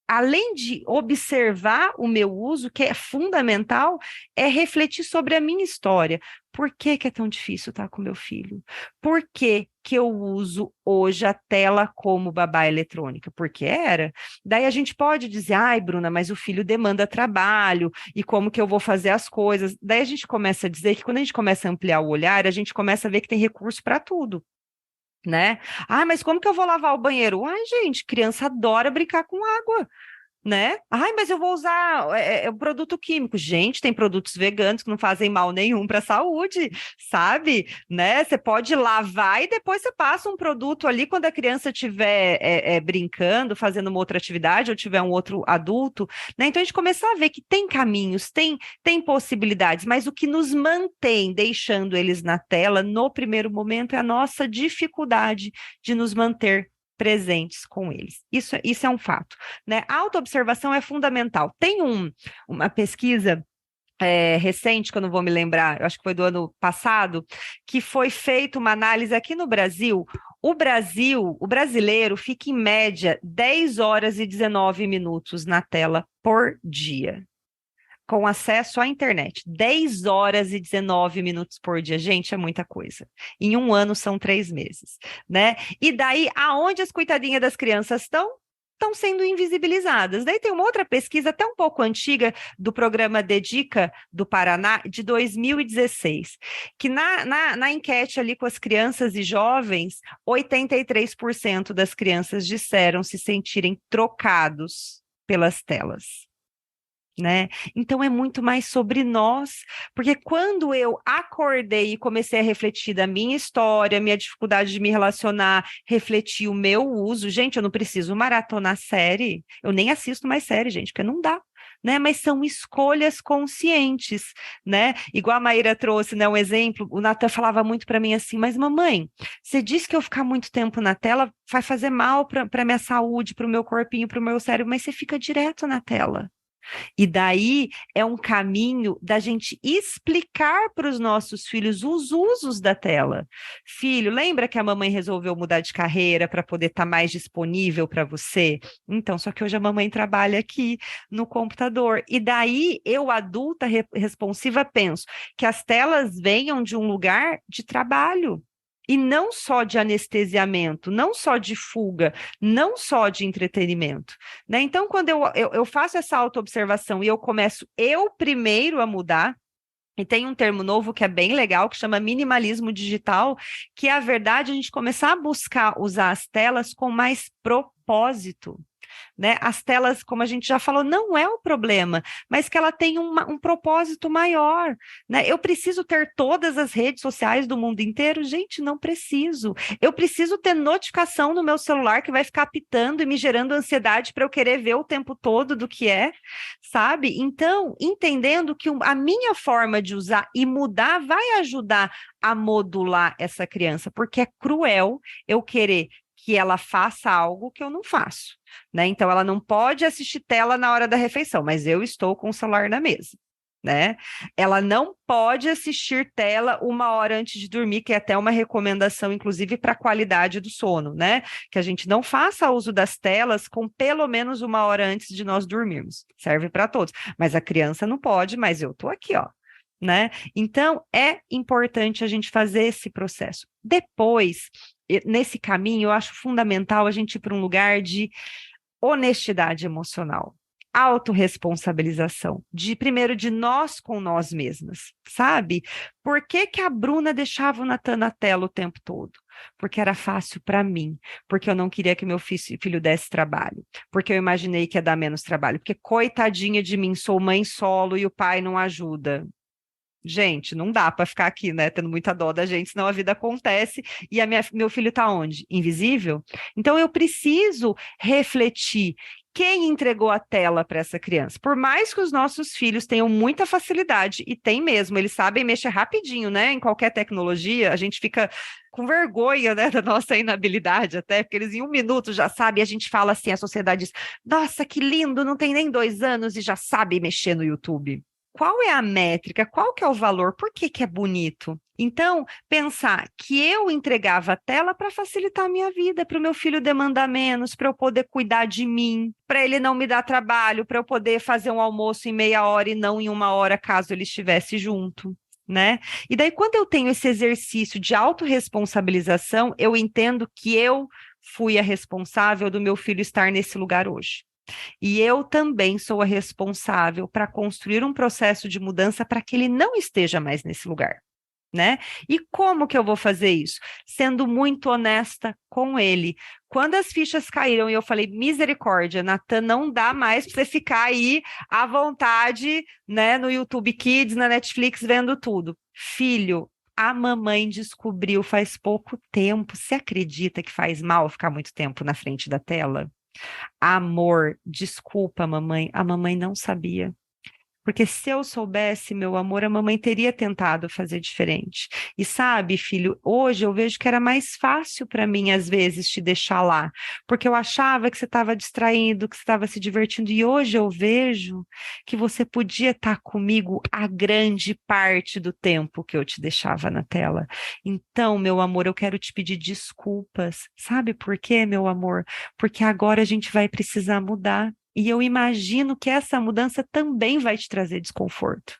além de observar o meu uso, que é fundamental, é refletir sobre a minha história. Por que que é tão difícil estar com meu filho? Por que que eu uso hoje a tela como babá eletrônica? Porque era. Daí a gente pode dizer, ai, Bruna, mas o filho demanda trabalho, e como que eu vou fazer as coisas? Daí a gente começa a dizer que quando a gente começa a ampliar o olhar, a gente começa a ver que tem recurso para tudo. Né? Ah, mas como que eu vou lavar o banheiro? Ai, gente, criança adora brincar com água, né? Ai, mas eu vou usar um produto químico. Gente, tem produtos veganos que não fazem mal nenhum para a saúde, sabe? Né? Você pode lavar e depois você passa um produto ali quando a criança estiver brincando, fazendo uma outra atividade ou tiver um outro adulto, né? Então a gente começar a ver que tem caminhos, tem possibilidades, mas o que nos mantém deixando eles na tela no primeiro momento é a nossa dificuldade de nos manter presentes com eles. Isso é um fato, né? A autoobservação é fundamental. Tem uma pesquisa recente, que eu não vou me lembrar, eu acho que foi do ano passado, que foi feita uma análise aqui no Brasil. O brasileiro fica em média 10 horas e 19 minutos na tela por dia, com acesso à internet. 10 horas e 19 minutos por dia. Gente, é muita coisa. Em um ano são 3 meses, né? E daí, aonde as coitadinhas das crianças estão? Estão sendo invisibilizadas. Daí tem uma outra pesquisa, até um pouco antiga, do programa Dedica do Paraná, de 2016, que na enquete ali com as crianças e jovens, 83% das crianças disseram se sentirem trocados pelas telas. Né? Então é muito mais sobre nós, porque quando eu acordei e comecei a refletir da minha história, minha dificuldade de me relacionar, refletir o meu uso, gente, eu não preciso maratonar série, eu nem assisto mais série, gente, porque não dá. Né, mas são escolhas conscientes, né? Igual a Maíra trouxe, né, um exemplo, o Natan falava muito para mim assim, mas mamãe, você disse que eu ficar muito tempo na tela vai fazer mal para minha saúde, para o meu corpinho, para o meu cérebro, mas você fica direto na tela. E daí é um caminho da gente explicar para os nossos filhos os usos da tela. Filho, lembra que a mamãe resolveu mudar de carreira para poder estar mais disponível para você? Então, só que hoje a mamãe trabalha aqui no computador. E daí eu, adulta responsiva, penso que as telas venham de um lugar de trabalho. E não só de anestesiamento, não só de fuga, não só de entretenimento. Né? Então, quando eu faço essa autoobservação e eu começo eu primeiro a mudar, e tem um termo novo que é bem legal, que chama minimalismo digital, que é a verdade a gente começar a buscar usar as telas com mais propósito. Né? As telas, como a gente já falou, não é o problema, mas que ela tem um propósito maior. Né? Eu preciso ter todas as redes sociais do mundo inteiro? Gente, não preciso. Eu preciso ter notificação no meu celular que vai ficar apitando e me gerando ansiedade para eu querer ver o tempo todo do que é, sabe? Então, entendendo que a minha forma de usar e mudar vai ajudar a modular essa criança, porque é cruel eu querer que ela faça algo que eu não faço, né? Então, ela não pode assistir tela na hora da refeição, mas eu estou com o celular na mesa. né? Ela não pode assistir tela 1 hora antes de dormir, que é até uma recomendação, inclusive, para a qualidade do sono, né? Que a gente não faça uso das telas com pelo menos 1 hora antes de nós dormirmos. Serve para todos. Mas a criança não pode, mas eu tô aqui, ó. Né? Então, é importante a gente fazer esse processo. Depois, nesse caminho, eu acho fundamental a gente ir para um lugar de honestidade emocional, autorresponsabilização, primeiro de nós com nós mesmas, sabe? Por que que a Bruna deixava o Natan na tela o tempo todo? Porque era fácil para mim, porque eu não queria que meu filho desse trabalho, porque eu imaginei que ia dar menos trabalho, porque coitadinha de mim, sou mãe solo e o pai não ajuda. Gente, não dá para ficar aqui, né, tendo muita dó da gente, senão a vida acontece e meu filho está onde? Invisível? Então eu preciso refletir quem entregou a tela para essa criança. Por mais que os nossos filhos tenham muita facilidade, e tem mesmo, eles sabem mexer rapidinho, né, em qualquer tecnologia, a gente fica com vergonha, né, da nossa inabilidade até, porque eles em 1 minuto já sabem, e a gente fala assim, a sociedade diz, nossa, que lindo, não tem nem 2 anos e já sabe mexer no YouTube. Qual é a métrica? Qual que é o valor? Por que que é bonito? Então, pensar que eu entregava a tela para facilitar a minha vida, para o meu filho demandar menos, para eu poder cuidar de mim, para ele não me dar trabalho, para eu poder fazer um almoço em meia hora e não em 1 hora, caso ele estivesse junto, né? E daí, quando eu tenho esse exercício de autorresponsabilização, eu entendo que eu fui a responsável do meu filho estar nesse lugar hoje. E eu também sou a responsável para construir um processo de mudança para que ele não esteja mais nesse lugar, né? E como que eu vou fazer isso? Sendo muito honesta com ele. Quando as fichas caíram e eu falei, misericórdia, Natan, não dá mais para você ficar aí à vontade, né, no YouTube Kids, na Netflix, vendo tudo. Filho, a mamãe descobriu faz pouco tempo. Você acredita que faz mal ficar muito tempo na frente da tela? Amor, desculpa, mamãe, a mamãe não sabia. Porque se eu soubesse, meu amor, a mamãe teria tentado fazer diferente. E sabe, filho, hoje eu vejo que era mais fácil para mim, às vezes, te deixar lá. Porque eu achava que você estava distraindo, que você estava se divertindo. E hoje eu vejo que você podia estar comigo a grande parte do tempo que eu te deixava na tela. Então, meu amor, eu quero te pedir desculpas. Sabe por quê, meu amor? Porque agora a gente vai precisar mudar. E eu imagino que essa mudança também vai te trazer desconforto.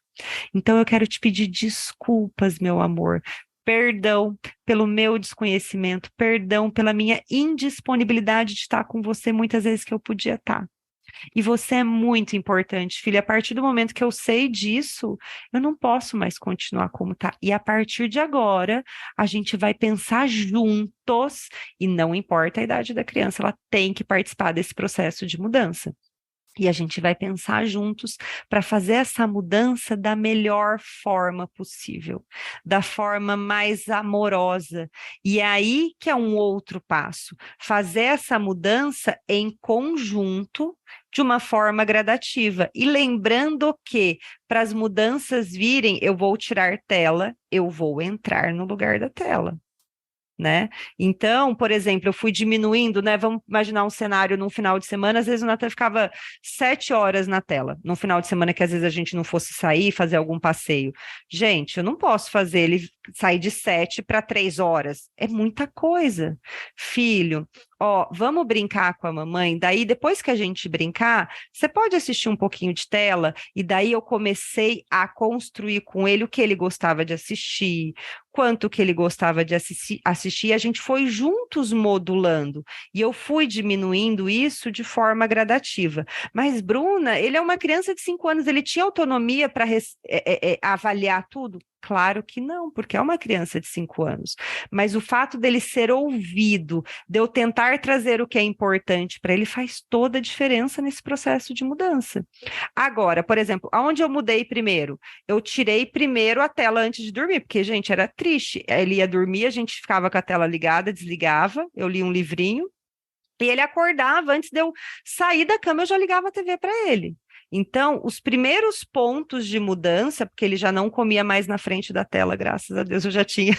Então, eu quero te pedir desculpas, meu amor. Perdão pelo meu desconhecimento, perdão pela minha indisponibilidade de estar com você muitas vezes que eu podia estar. E você é muito importante, filha. A partir do momento que eu sei disso, eu não posso mais continuar como tá. E a partir de agora, a gente vai pensar juntos, e não importa a idade da criança, ela tem que participar desse processo de mudança. E a gente vai pensar juntos para fazer essa mudança da melhor forma possível, da forma mais amorosa. E é aí que é um outro passo, fazer essa mudança em conjunto, de uma forma gradativa. E lembrando que, para as mudanças virem, eu vou tirar tela, eu vou entrar no lugar da tela. Né? Então, por exemplo, eu fui diminuindo, né? Vamos imaginar um cenário num final de semana, às vezes o Natan ficava 7 horas na tela, num final de semana que às vezes a gente não fosse sair, fazer algum passeio. Gente, eu não posso fazer ele sair de 7 para 3 horas, é muita coisa. Filho, ó, vamos brincar com a mamãe, daí depois que a gente brincar, você pode assistir um pouquinho de tela, e daí eu comecei a construir com ele o que ele gostava de assistir, quanto que ele gostava de assistir, a gente foi juntos modulando, e eu fui diminuindo isso de forma gradativa. Mas, Bruna, ele é uma criança de 5 anos, ele tinha autonomia para avaliar tudo? Claro que não, porque é uma criança de 5 anos. Mas o fato dele ser ouvido, de eu tentar trazer o que é importante para ele, faz toda a diferença nesse processo de mudança. Agora, por exemplo, aonde eu mudei primeiro? Eu tirei primeiro a tela antes de dormir, porque, gente, era triste. Ele ia dormir, a gente ficava com a tela ligada, desligava, eu li um livrinho, e ele acordava, antes de eu sair da cama, eu já ligava a TV para ele. Então, os primeiros pontos de mudança, porque ele já não comia mais na frente da tela, graças a Deus, eu já tinha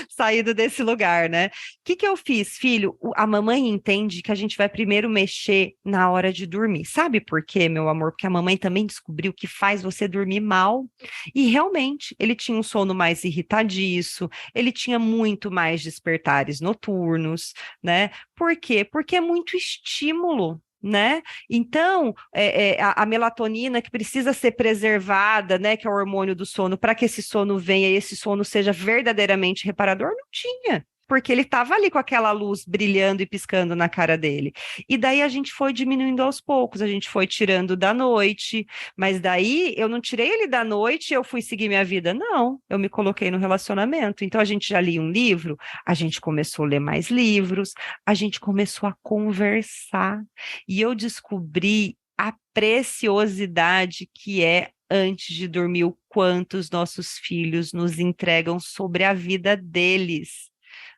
saído desse lugar, né? O que eu fiz, filho? A mamãe entende que a gente vai primeiro mexer na hora de dormir. Sabe por quê, meu amor? Porque a mamãe também descobriu que faz você dormir mal. E realmente, ele tinha um sono mais irritadiço, ele tinha muito mais despertares noturnos, né? Por quê? Porque é muito estímulo. Né? Então, a melatonina que precisa ser preservada, né, que é o hormônio do sono, para que esse sono venha e esse sono seja verdadeiramente reparador, não tinha. Porque ele estava ali com aquela luz brilhando e piscando na cara dele. E daí a gente foi diminuindo aos poucos, a gente foi tirando da noite, mas daí eu não tirei ele da noite e eu fui seguir minha vida. Não, eu me coloquei no relacionamento. Então a gente já lia um livro, a gente começou a ler mais livros, a gente começou a conversar. E eu descobri a preciosidade que é antes de dormir, o quanto os nossos filhos nos entregam sobre a vida deles,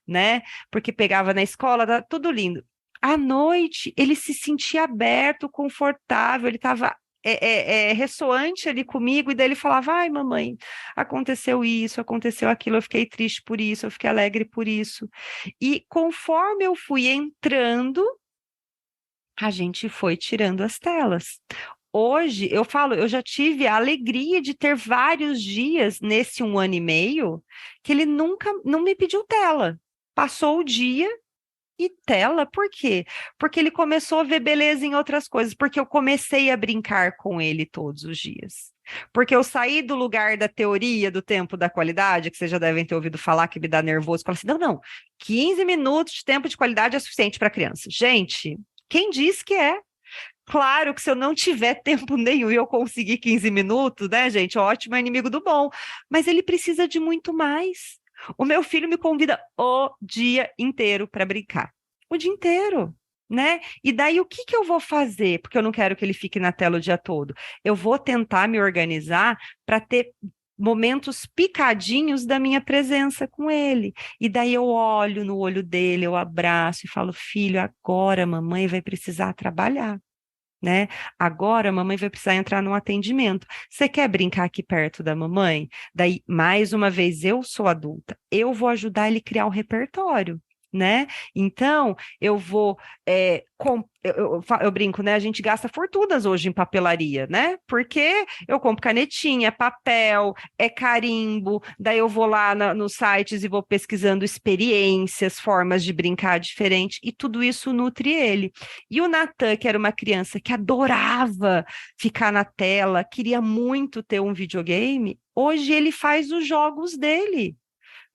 né? Porque pegava na escola, tá tudo lindo. À noite, ele se sentia aberto, confortável, ele estava ressoante ali comigo, e daí ele falava, ai, mamãe, aconteceu isso, aconteceu aquilo, eu fiquei triste por isso, eu fiquei alegre por isso. E conforme eu fui entrando, a gente foi tirando as telas. Hoje, eu falo, eu já tive a alegria de ter vários dias nesse 1 ano e meio que ele nunca, não me pediu tela. Passou o dia e tela, por quê? Porque ele começou a ver beleza em outras coisas, porque eu comecei a brincar com ele todos os dias. Porque eu saí do lugar da teoria do tempo da qualidade, que vocês já devem ter ouvido falar, que me dá nervoso, fala assim, não, 15 minutos de tempo de qualidade é suficiente para criança. Gente, quem diz que é? Claro que se eu não tiver tempo nenhum e eu conseguir 15 minutos, né, gente? Ótimo, é inimigo do bom. Mas ele precisa de muito mais. O meu filho me convida o dia inteiro para brincar. O dia inteiro, né? E daí o que eu vou fazer? Porque eu não quero que ele fique na tela o dia todo. Eu vou tentar me organizar para ter momentos picadinhos da minha presença com ele. E daí eu olho no olho dele, eu abraço e falo, filho, agora a mamãe vai precisar trabalhar. Né? Agora a mamãe vai precisar entrar num atendimento. Você quer brincar aqui perto da mamãe? Daí, mais uma vez, eu sou adulta. Eu vou ajudar ele a criar o repertório, né? Então, eu vou... eu brinco, né? A gente gasta fortunas hoje em papelaria, né? Porque eu compro canetinha, papel, carimbo, daí eu vou lá nos sites e vou pesquisando experiências, formas de brincar diferente, e tudo isso nutre ele. E o Natan, que era uma criança que adorava ficar na tela, queria muito ter um videogame, hoje ele faz os jogos dele.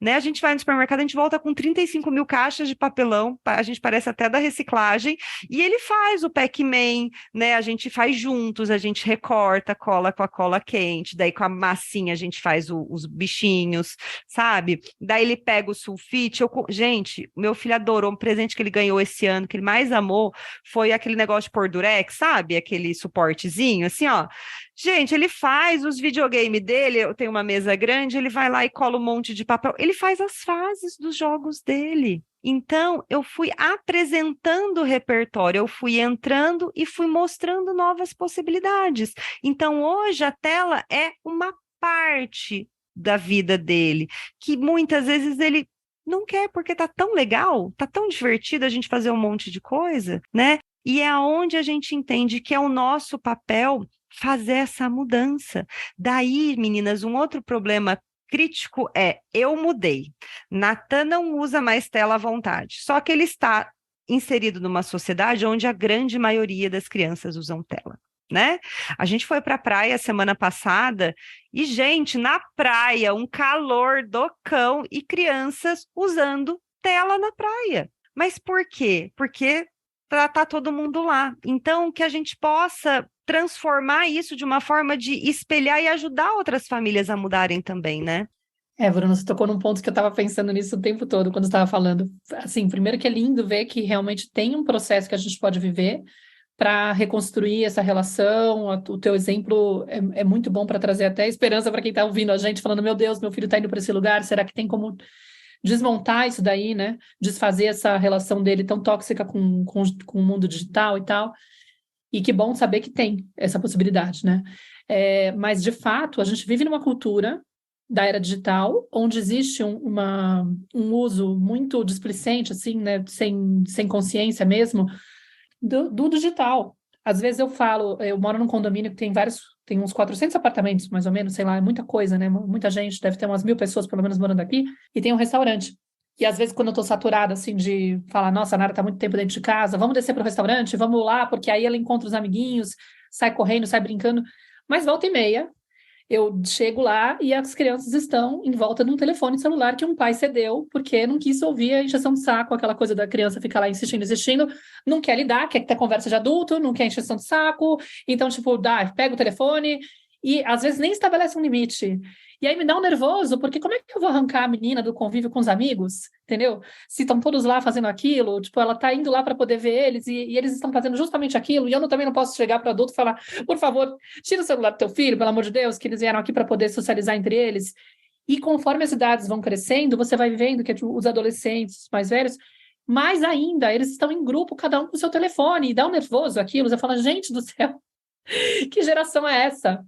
Né? A gente vai no supermercado, a gente volta com 35 mil caixas de papelão, a gente parece até da reciclagem, e ele faz o Pac-Man, né? A gente faz juntos, a gente recorta, cola com a cola quente, daí com a massinha a gente faz os bichinhos, sabe? Daí ele pega o sulfite. Gente, meu filho adorou, um presente que ele ganhou esse ano, que ele mais amou, foi aquele negócio de pôr durex, sabe? Aquele suportezinho, assim, ó. Gente, ele faz os videogames dele, eu tenho uma mesa grande, ele vai lá e cola um monte de papel, ele faz as fases dos jogos dele. Então, eu fui apresentando o repertório, eu fui entrando e fui mostrando novas possibilidades. Então, hoje a tela é uma parte da vida dele, que muitas vezes ele não quer, porque tá tão legal, tá tão divertido a gente fazer um monte de coisa, né? E é onde a gente entende que é o nosso papel fazer essa mudança. Daí, meninas, um outro problema crítico eu mudei. Natan não usa mais tela à vontade, só que ele está inserido numa sociedade onde a grande maioria das crianças usam tela. Né? A gente foi para a praia semana passada e, gente, na praia, um calor do cão e crianças usando tela na praia. Mas por quê? Porque tá todo mundo lá. Então, que a gente possa transformar isso de uma forma de espelhar e ajudar outras famílias a mudarem também, né? Bruno, você tocou num ponto que eu estava pensando nisso o tempo todo, quando estava falando. Assim, primeiro que é lindo ver que realmente tem um processo que a gente pode viver para reconstruir essa relação. O teu exemplo é muito bom para trazer até esperança para quem está ouvindo a gente, falando, meu Deus, meu filho está indo para esse lugar, será que tem como desmontar isso daí, né? Desfazer essa relação dele tão tóxica com o mundo digital e tal. E que bom saber que tem essa possibilidade, né? Mas, de fato, a gente vive numa cultura da era digital, onde existe um uso muito displicente, assim, né? Sem consciência mesmo, do digital. Às vezes eu moro num condomínio que tem uns 400 apartamentos, mais ou menos, sei lá, é muita coisa, né? Muita gente, deve ter umas 1.000 pessoas, pelo menos, morando aqui, e tem um restaurante. E às vezes, quando eu tô saturada, assim, de falar, nossa, a Nara tá muito tempo dentro de casa, vamos descer pro restaurante, vamos lá, porque aí ela encontra os amiguinhos, sai correndo, sai brincando. Mas volta e meia, eu chego lá e as crianças estão em volta de um telefone celular que um pai cedeu, porque não quis ouvir a encheção de saco, aquela coisa da criança ficar lá insistindo, não quer lidar, quer ter conversa de adulto, não quer encheção de saco, então, tipo, pega o telefone e às vezes nem estabelece um limite. E aí me dá um nervoso, porque como é que eu vou arrancar a menina do convívio com os amigos, entendeu? Se estão todos lá fazendo aquilo, tipo, ela tá indo lá para poder ver eles e eles estão fazendo justamente aquilo, e eu também não posso chegar para o adulto e falar, por favor, tira o celular do teu filho, pelo amor de Deus, que eles vieram aqui para poder socializar entre eles. E conforme as idades vão crescendo, você vai vendo que os adolescentes, os mais velhos, mais ainda, eles estão em grupo, cada um com o seu telefone, e dá um nervoso aquilo, você fala, gente do céu, que geração é essa?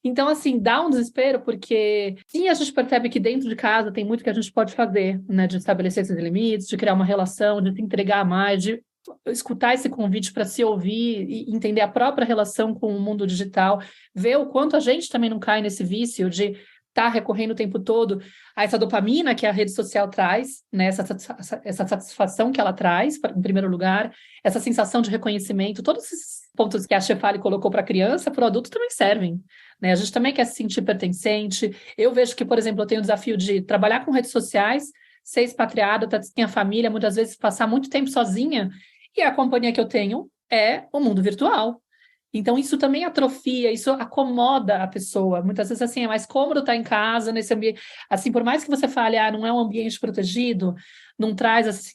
Então, assim, dá um desespero, porque sim, a gente percebe que dentro de casa tem muito que a gente pode fazer, né? De estabelecer esses limites, de criar uma relação, de se entregar mais, de escutar esse convite para se ouvir e entender a própria relação com o mundo digital, ver o quanto a gente também não cai nesse vício de estar recorrendo o tempo todo a essa dopamina que a rede social traz, né? Essa satisfação que ela traz, em primeiro lugar, essa sensação de reconhecimento, todos esses pontos que a Chefali colocou para a criança, para o adulto também servem. Né? A gente também quer se sentir pertencente. Eu vejo que, por exemplo, eu tenho o desafio de trabalhar com redes sociais, ser expatriada, ter a família, muitas vezes passar muito tempo sozinha, e a companhia que eu tenho é o mundo virtual. Então, isso também atrofia, isso acomoda a pessoa. Muitas vezes, assim, é mais cômodo estar em casa, nesse ambiente. Assim, por mais que você fale, não é um ambiente protegido, não traz, assim,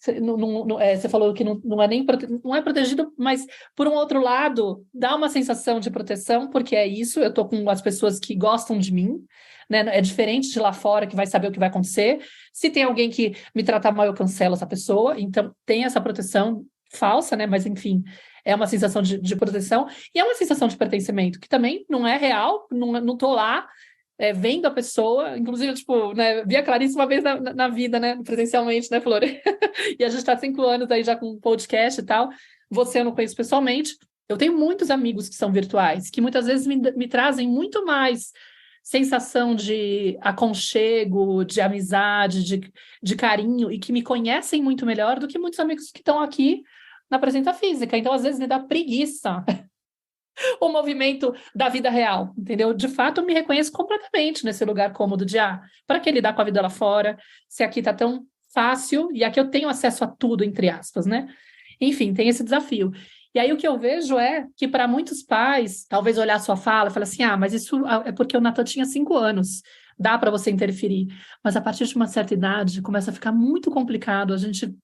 você falou que não é nem não é protegido, mas, por um outro lado, dá uma sensação de proteção, porque é isso, eu estou com as pessoas que gostam de mim, né? É diferente de lá fora, que vai saber o que vai acontecer. Se tem alguém que me tratar mal, eu cancelo essa pessoa. Então, tem essa proteção falsa, né? Mas, enfim, é uma sensação de proteção e é uma sensação de pertencimento, que também não é real, não tô lá vendo a pessoa, inclusive, tipo, né, vi a Clarice uma vez na vida, né, presencialmente, né, Flor? E a gente está 5 anos aí já com podcast e tal, você eu não conheço pessoalmente, eu tenho muitos amigos que são virtuais, que muitas vezes me trazem muito mais sensação de aconchego, de amizade, de carinho, e que me conhecem muito melhor do que muitos amigos que estão aqui na presença física. Então, às vezes, me dá preguiça o movimento da vida real, entendeu? De fato, eu me reconheço completamente nesse lugar cômodo de, para que lidar com a vida lá fora, se aqui está tão fácil, e aqui eu tenho acesso a tudo, entre aspas, né? Enfim, tem esse desafio. E aí o que eu vejo é que para muitos pais, talvez olhar a sua fala e falar assim, mas isso é porque o Natan tinha 5 anos, dá para você interferir. Mas a partir de uma certa idade, começa a ficar muito complicado a gente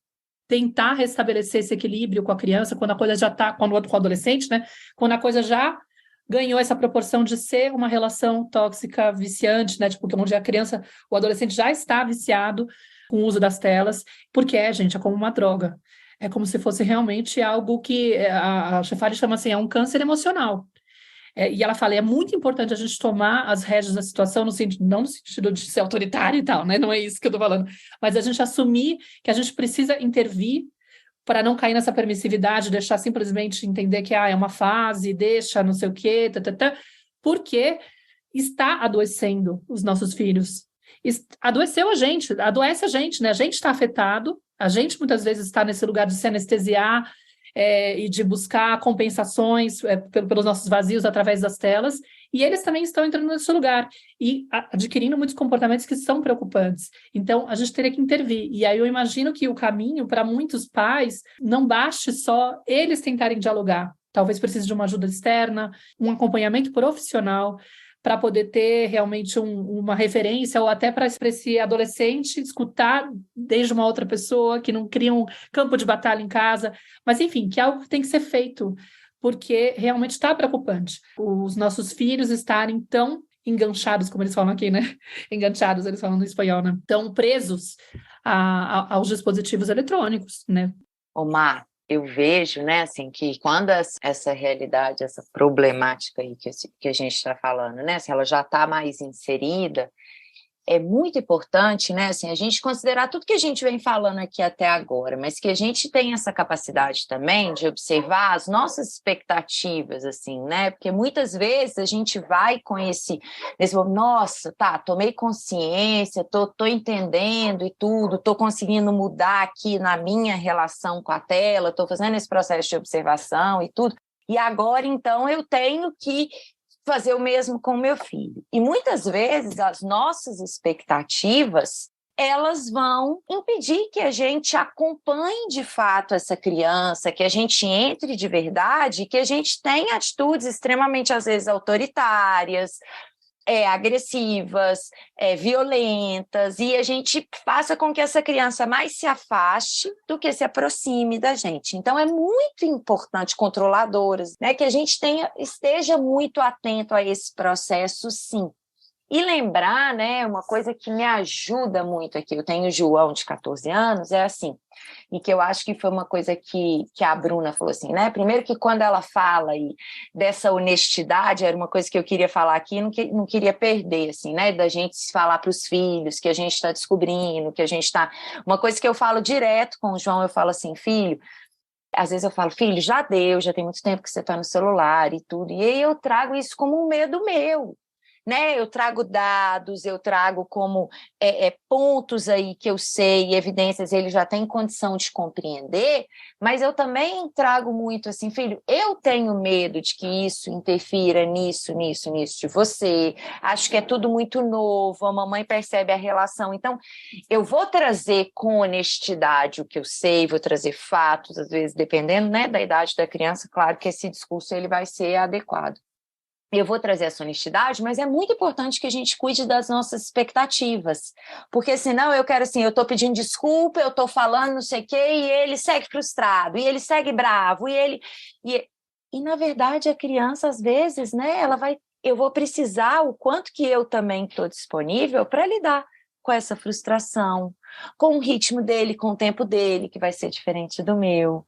tentar restabelecer esse equilíbrio com a criança, quando a coisa já está, com o adolescente, né? Quando a coisa já ganhou essa proporção de ser uma relação tóxica, viciante, né? Tipo, onde a criança, o adolescente já está viciado com o uso das telas, porque gente, é como uma droga. É como se fosse realmente algo que a Chefali chama assim, é um câncer emocional. E ela fala, é muito importante a gente tomar as rédeas da situação, não no sentido de ser autoritário e tal, né? Não é isso que eu estou falando. Mas a gente assumir que a gente precisa intervir para não cair nessa permissividade, deixar simplesmente entender que é uma fase, deixa não sei o quê, porque está adoecendo os nossos filhos. Adoeceu adoece a gente, né? A gente está afetado, a gente muitas vezes está nesse lugar de se anestesiar, e de buscar compensações pelos nossos vazios através das telas, e eles também estão entrando nesse lugar e adquirindo muitos comportamentos que são preocupantes. Então, a gente teria que intervir. E aí eu imagino que o caminho para muitos pais não baste só eles tentarem dialogar. Talvez precise de uma ajuda externa, um acompanhamento profissional, para poder ter realmente uma referência, ou até para esse adolescente escutar desde uma outra pessoa, que não cria um campo de batalha em casa, mas enfim, que é algo que tem que ser feito, porque realmente está preocupante. Os nossos filhos estarem tão enganchados, como eles falam aqui, né? Enganchados, eles falam no espanhol, né? Tão presos aos dispositivos eletrônicos, né? Omar, eu vejo, né, assim, que quando essa realidade, essa problemática aí que a gente está falando, né, se ela já está mais inserida, é muito importante, né, assim, a gente considerar tudo que a gente vem falando aqui até agora, mas que a gente tem essa capacidade também de observar as nossas expectativas, assim, né, porque muitas vezes a gente vai com nesse momento, nossa, tá, tomei consciência, tô entendendo e tudo, tô conseguindo mudar aqui na minha relação com a tela, tô fazendo esse processo de observação e tudo, e agora, então, eu tenho que fazer o mesmo com o meu filho. E muitas vezes as nossas expectativas, elas vão impedir que a gente acompanhe de fato essa criança, que a gente entre de verdade, que a gente tenha atitudes extremamente, às vezes, autoritárias, agressivas, violentas, e a gente faça com que essa criança mais se afaste do que se aproxime da gente. Então, é muito importante, controladoras, né, que a gente esteja muito atento a esse processo, sim. E lembrar, né, uma coisa que me ajuda muito aqui, eu tenho o João de 14 anos, é assim, e que eu acho que foi uma coisa que a Bruna falou assim, né, primeiro que quando ela fala dessa honestidade, era uma coisa que eu queria falar aqui, não queria perder, assim, né, da gente falar para os filhos, que a gente está descobrindo, que a gente está... Uma coisa que eu falo direto com o João, eu falo assim, filho, às vezes eu falo, filho, já deu, já tem muito tempo que você está no celular e tudo, e aí eu trago isso como um medo meu, né? Eu trago dados, eu trago como pontos aí que eu sei, evidências, ele já tem condição de compreender, mas eu também trago muito assim, filho, eu tenho medo de que isso interfira nisso de você, acho que é tudo muito novo, a mamãe percebe a relação, então eu vou trazer com honestidade o que eu sei, vou trazer fatos, às vezes dependendo, né, da idade da criança, claro que esse discurso ele vai ser adequado. Eu vou trazer essa honestidade, mas é muito importante que a gente cuide das nossas expectativas, porque senão eu quero assim, eu estou pedindo desculpa, eu estou falando não sei o quê, e ele segue frustrado, e ele segue bravo, e na verdade a criança às vezes, né, eu vou precisar o quanto que eu também estou disponível para lidar com essa frustração, com o ritmo dele, com o tempo dele, que vai ser diferente do meu,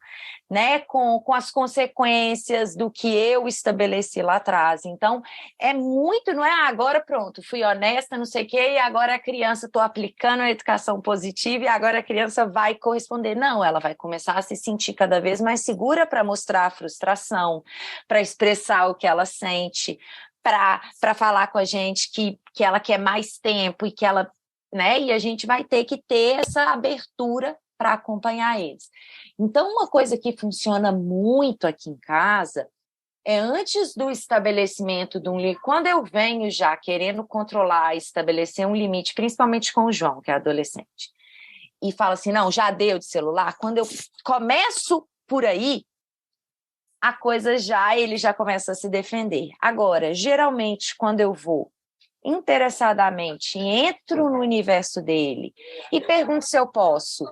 né, com as consequências do que eu estabeleci lá atrás. Então, é muito, não é agora pronto, fui honesta, não sei o quê, e agora a criança, estou aplicando a educação positiva e agora a criança vai corresponder. Não, ela vai começar a se sentir cada vez mais segura para mostrar a frustração, para expressar o que ela sente, para falar com a gente que ela quer mais tempo e que ela, né, e a gente vai ter que ter essa abertura para acompanhar eles. Então, uma coisa que funciona muito aqui em casa é antes do estabelecimento de um limite, quando eu venho já querendo controlar, estabelecer um limite, principalmente com o João, que é adolescente, e fala assim, não, já deu de celular, quando eu começo por aí, a coisa ele já começa a se defender. Agora, geralmente, quando eu vou interessadamente, entro no universo dele e pergunto se eu posso,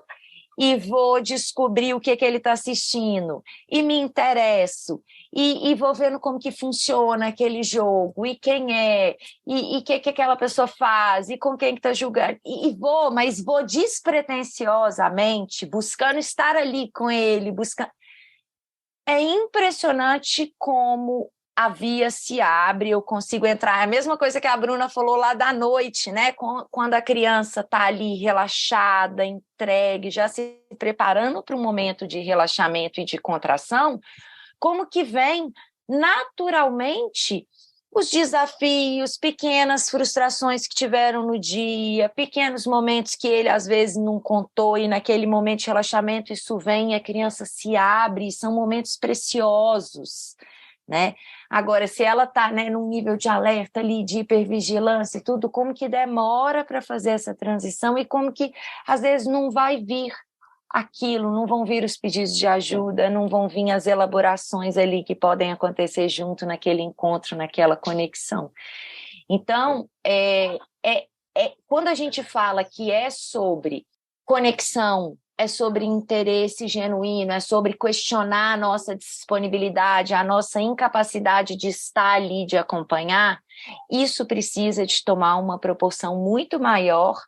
e vou descobrir o que ele está assistindo, e me interesso, e vou vendo como que funciona aquele jogo, e quem é, e o que aquela pessoa faz, e com quem que está julgando, mas vou despretensiosamente, buscando estar ali com ele, buscando... É impressionante como a via se abre, eu consigo entrar. É a mesma coisa que a Bruna falou lá da noite, né? Quando a criança está ali relaxada, entregue, já se preparando para um momento de relaxamento e de contração, como que vem naturalmente os desafios, pequenas frustrações que tiveram no dia, pequenos momentos que ele às vezes não contou e naquele momento de relaxamento isso vem, a criança se abre, são momentos preciosos, né? Agora, se ela está, né, num nível de alerta ali, de hipervigilância e tudo, como que demora para fazer essa transição e como que às vezes não vai vir aquilo, não vão vir os pedidos de ajuda, não vão vir as elaborações ali que podem acontecer junto naquele encontro, naquela conexão. Então, quando a gente fala que é sobre conexão, é sobre interesse genuíno, é sobre questionar a nossa disponibilidade, a nossa incapacidade de estar ali, de acompanhar, isso precisa de tomar uma proporção muito maior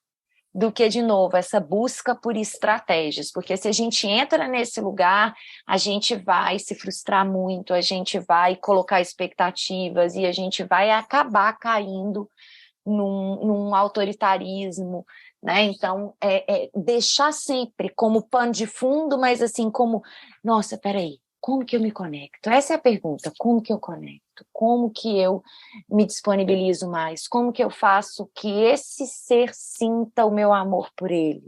do que, de novo, essa busca por estratégias, porque se a gente entra nesse lugar, a gente vai se frustrar muito, a gente vai colocar expectativas e a gente vai acabar caindo num autoritarismo, né? Então, deixar sempre como pano de fundo, mas assim, como, nossa, peraí, como que eu me conecto? Essa é a pergunta, como que eu conecto? Como que eu me disponibilizo mais? Como que eu faço que esse ser sinta o meu amor por ele,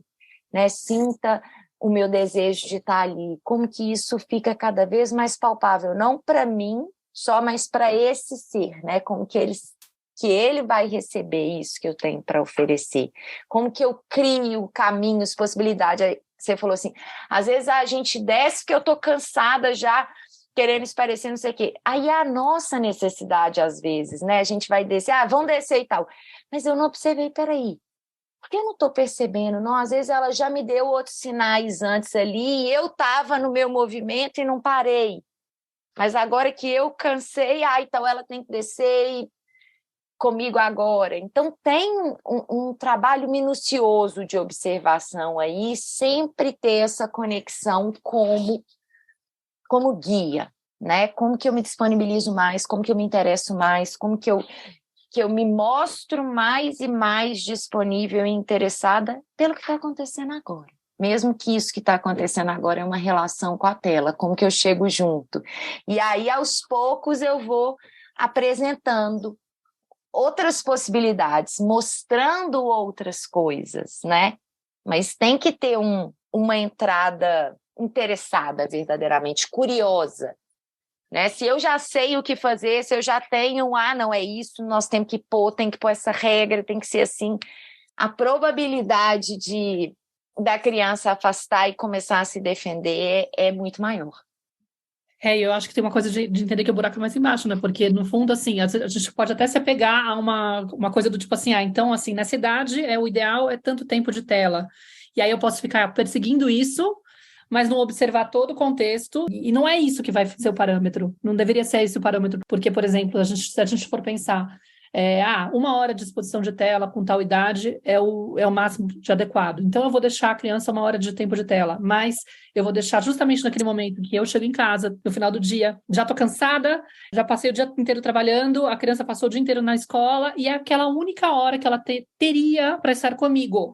né? Sinta o meu desejo de estar ali? Como que isso fica cada vez mais palpável? Não para mim só, mas para esse ser, né? Como que ele vai receber isso que eu tenho para oferecer? Como que eu crio caminhos, possibilidades? Você falou assim, às vezes a gente desce porque eu estou cansada já, querendo se parecer não sei o quê. Aí é a nossa necessidade, às vezes, né? A gente vai descer, vamos descer e tal. Mas eu não observei, peraí, por que eu não estou percebendo? Não, às vezes ela já me deu outros sinais antes ali, e eu estava no meu movimento e não parei. Mas agora que eu cansei, então ela tem que descer e comigo agora. Então, tem um trabalho minucioso de observação aí, sempre ter essa conexão como guia, né? Como que eu me disponibilizo mais, como que eu me interesso mais, como que eu me mostro mais e mais disponível e interessada pelo que está acontecendo agora. Mesmo que isso que está acontecendo agora é uma relação com a tela, como que eu chego junto. E aí, aos poucos, eu vou apresentando outras possibilidades, mostrando outras coisas, né? Mas tem que ter uma entrada interessada verdadeiramente, curiosa, né? Se eu já sei o que fazer, se eu já tenho, não é isso, nós temos que pôr, tem que pôr essa regra, tem que ser assim, a probabilidade da criança afastar e começar a se defender é muito maior. Eu acho que tem uma coisa de entender que o buraco é mais embaixo, né? Porque, no fundo, assim, a gente pode até se apegar a uma coisa do tipo assim, então, assim, nessa idade, o ideal é tanto tempo de tela. E aí eu posso ficar perseguindo isso, mas não observar todo o contexto. E não é isso que vai ser o parâmetro. Não deveria ser esse o parâmetro. Porque, por exemplo, se a gente for pensar, 1 hora de exposição de tela com tal idade é o máximo de adequado. Então, eu vou deixar a criança 1 hora de tempo de tela, mas eu vou deixar justamente naquele momento que eu chego em casa, no final do dia, já estou cansada, já passei o dia inteiro trabalhando, a criança passou o dia inteiro na escola, e é aquela única hora que ela teria para estar comigo.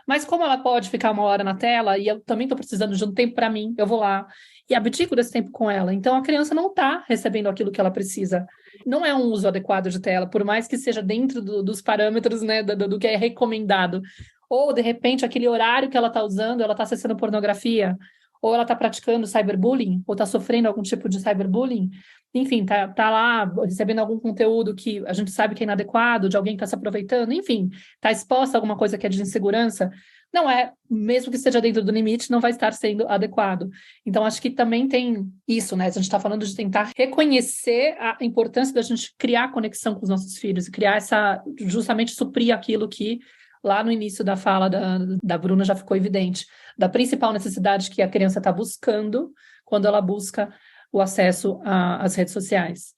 Mas como ela pode ficar 1 hora na tela, e eu também estou precisando de um tempo para mim, eu vou lá e abdico desse tempo com ela. Então, a criança não está recebendo aquilo que ela precisa. Não é um uso adequado de tela, por mais que seja dentro dos parâmetros, né, do que é recomendado. Ou, de repente, aquele horário que ela está usando, ela está acessando pornografia, ou ela está praticando cyberbullying, ou está sofrendo algum tipo de cyberbullying. Enfim, tá lá recebendo algum conteúdo que a gente sabe que é inadequado, de alguém que está se aproveitando, enfim, está exposta a alguma coisa que é de insegurança. Não é, mesmo que esteja dentro do limite, não vai estar sendo adequado. Então, acho que também tem isso, né? A gente está falando de tentar reconhecer a importância da gente criar conexão com os nossos filhos e criar justamente suprir aquilo que lá no início da fala da Bruna já ficou evidente, da principal necessidade que a criança está buscando quando ela busca o acesso às redes sociais.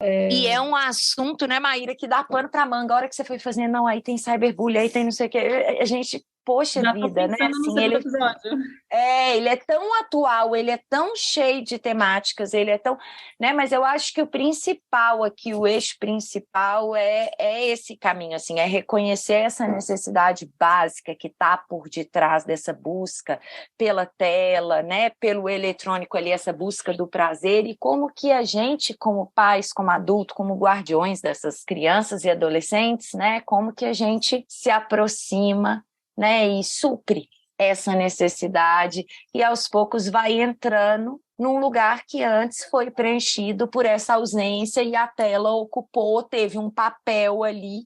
E é um assunto, né, Maíra, que dá pano para manga. A hora que você foi fazendo, não, aí tem cyberbullying, aí tem não sei o quê. A gente, poxa Já vida, né? Pensando no Assim, segundo episódio. Ele é tão atual, ele é tão cheio de temáticas, ele é tão, né? Mas eu acho que o principal aqui, o eixo principal é esse caminho, assim, é reconhecer essa necessidade básica que está por detrás dessa busca pela tela, né? Pelo eletrônico ali, essa busca do prazer, e como que a gente, como pais, como adultos, como guardiões dessas crianças e adolescentes, né? Como que a gente se aproxima, né? E supre essa necessidade e aos poucos vai entrando num lugar que antes foi preenchido por essa ausência e a tela ocupou, teve um papel ali,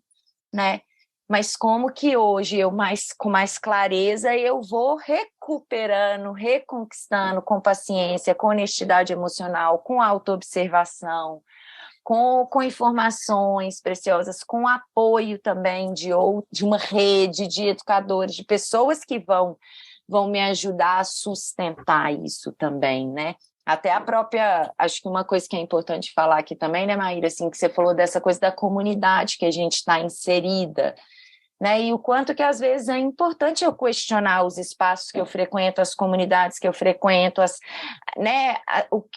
né? Mas como que hoje com mais clareza eu vou recuperando, reconquistando com paciência, com honestidade emocional, com autoobservação, com informações preciosas, com apoio também de uma rede de educadores, de pessoas que vão me ajudar a sustentar isso também, né? Até a própria, acho que uma coisa que é importante falar aqui também, né, Maíra, assim, que você falou dessa coisa da comunidade que a gente está inserida, né? E o quanto que às vezes é importante eu questionar os espaços que eu frequento, as comunidades que eu frequento, né,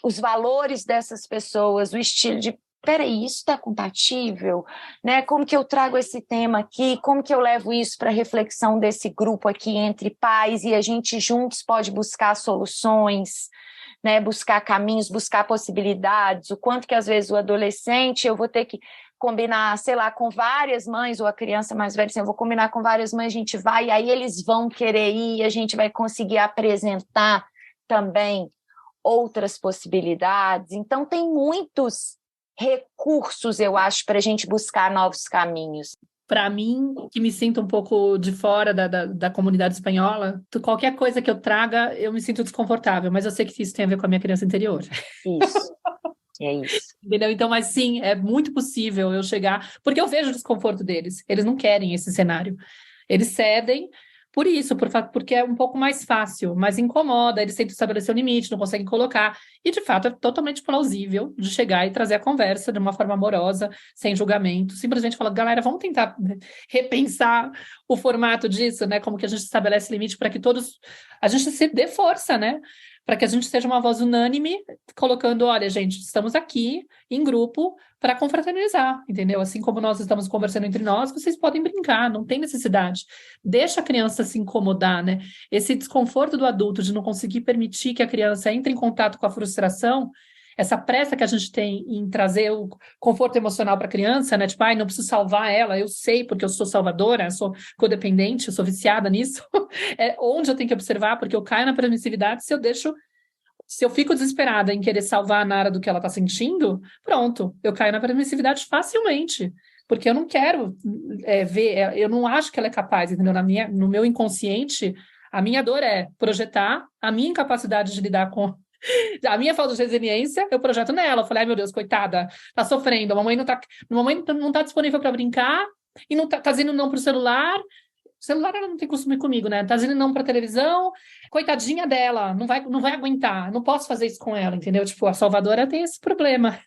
os valores dessas pessoas, o estilo de peraí, isso está compatível? Né? Como que eu trago esse tema aqui? Como que eu levo isso para a reflexão desse grupo aqui entre pais e a gente juntos pode buscar soluções, né? Buscar caminhos, buscar possibilidades, o quanto que às vezes o adolescente eu vou ter que combinar, sei lá, com várias mães, ou a criança mais velha, assim, eu vou combinar com várias mães, a gente vai, e aí eles vão querer ir, a gente vai conseguir apresentar também outras possibilidades. Então, tem muitos recursos, eu acho, para a gente buscar novos caminhos. Para mim, que me sinto um pouco de fora da comunidade espanhola, qualquer coisa que eu traga, eu me sinto desconfortável, mas eu sei que isso tem a ver com a minha criança interior. Isso, é isso. Entendeu? Então, mas sim, é muito possível eu chegar, porque eu vejo o desconforto deles, eles não querem esse cenário, eles cedem por isso, porque é um pouco mais fácil, mas incomoda, eles tentam estabelecer o limite, não conseguem colocar, e de fato é totalmente plausível de chegar e trazer a conversa de uma forma amorosa, sem julgamento, simplesmente falar, galera, vamos tentar repensar o formato disso, né, como que a gente estabelece limite para que todos, a gente se dê força, né, para que a gente seja uma voz unânime, colocando, olha, gente, estamos aqui em grupo para confraternizar, entendeu? Assim como nós estamos conversando entre nós, vocês podem brincar, não tem necessidade. Deixa a criança se incomodar, né? Esse desconforto do adulto de não conseguir permitir que a criança entre em contato com a frustração, essa pressa que a gente tem em trazer o conforto emocional para a criança, né? Tipo, ai, não preciso salvar ela, eu sei porque eu sou salvadora, eu sou codependente, eu sou viciada nisso. É onde eu tenho que observar, porque eu caio na permissividade se eu fico desesperada em querer salvar a Nara do que ela está sentindo, pronto, eu caio na permissividade facilmente, porque eu não quero ver, eu não acho que ela é capaz, entendeu? No meu inconsciente, a minha dor é projetar a minha incapacidade de lidar com a minha falta de resiliência, eu projeto nela. Eu falei, ai meu Deus, coitada, tá sofrendo, a mamãe não tá disponível para brincar e não tá dizendo não pro celular. O celular ela não tem costume comigo, né? Tá dizendo não pra televisão, coitadinha dela, não vai aguentar, não posso fazer isso com ela, entendeu? Tipo, a Salvadora tem esse problema.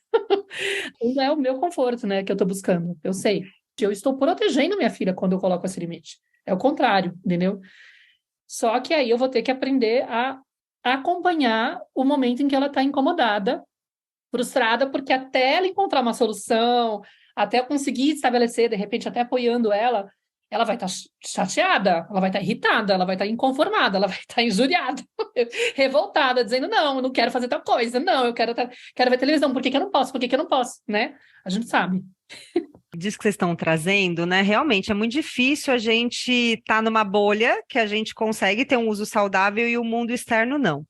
Não é o meu conforto, né, que eu tô buscando, eu sei. Eu estou protegendo minha filha quando eu coloco esse limite. É o contrário, entendeu? Só que aí eu vou ter que aprender a acompanhar o momento em que ela está incomodada, frustrada, porque até ela encontrar uma solução, até eu conseguir estabelecer, de repente até apoiando ela vai estar chateada, ela vai estar irritada, ela vai estar inconformada, ela vai estar injuriada, revoltada, dizendo, não, eu não quero fazer tal coisa, não, eu quero ver televisão, por que que eu não posso, por que que eu não posso, né? A gente sabe. Disso que vocês estão trazendo, né? Realmente é muito difícil a gente estar numa bolha que a gente consegue ter um uso saudável e o mundo externo não.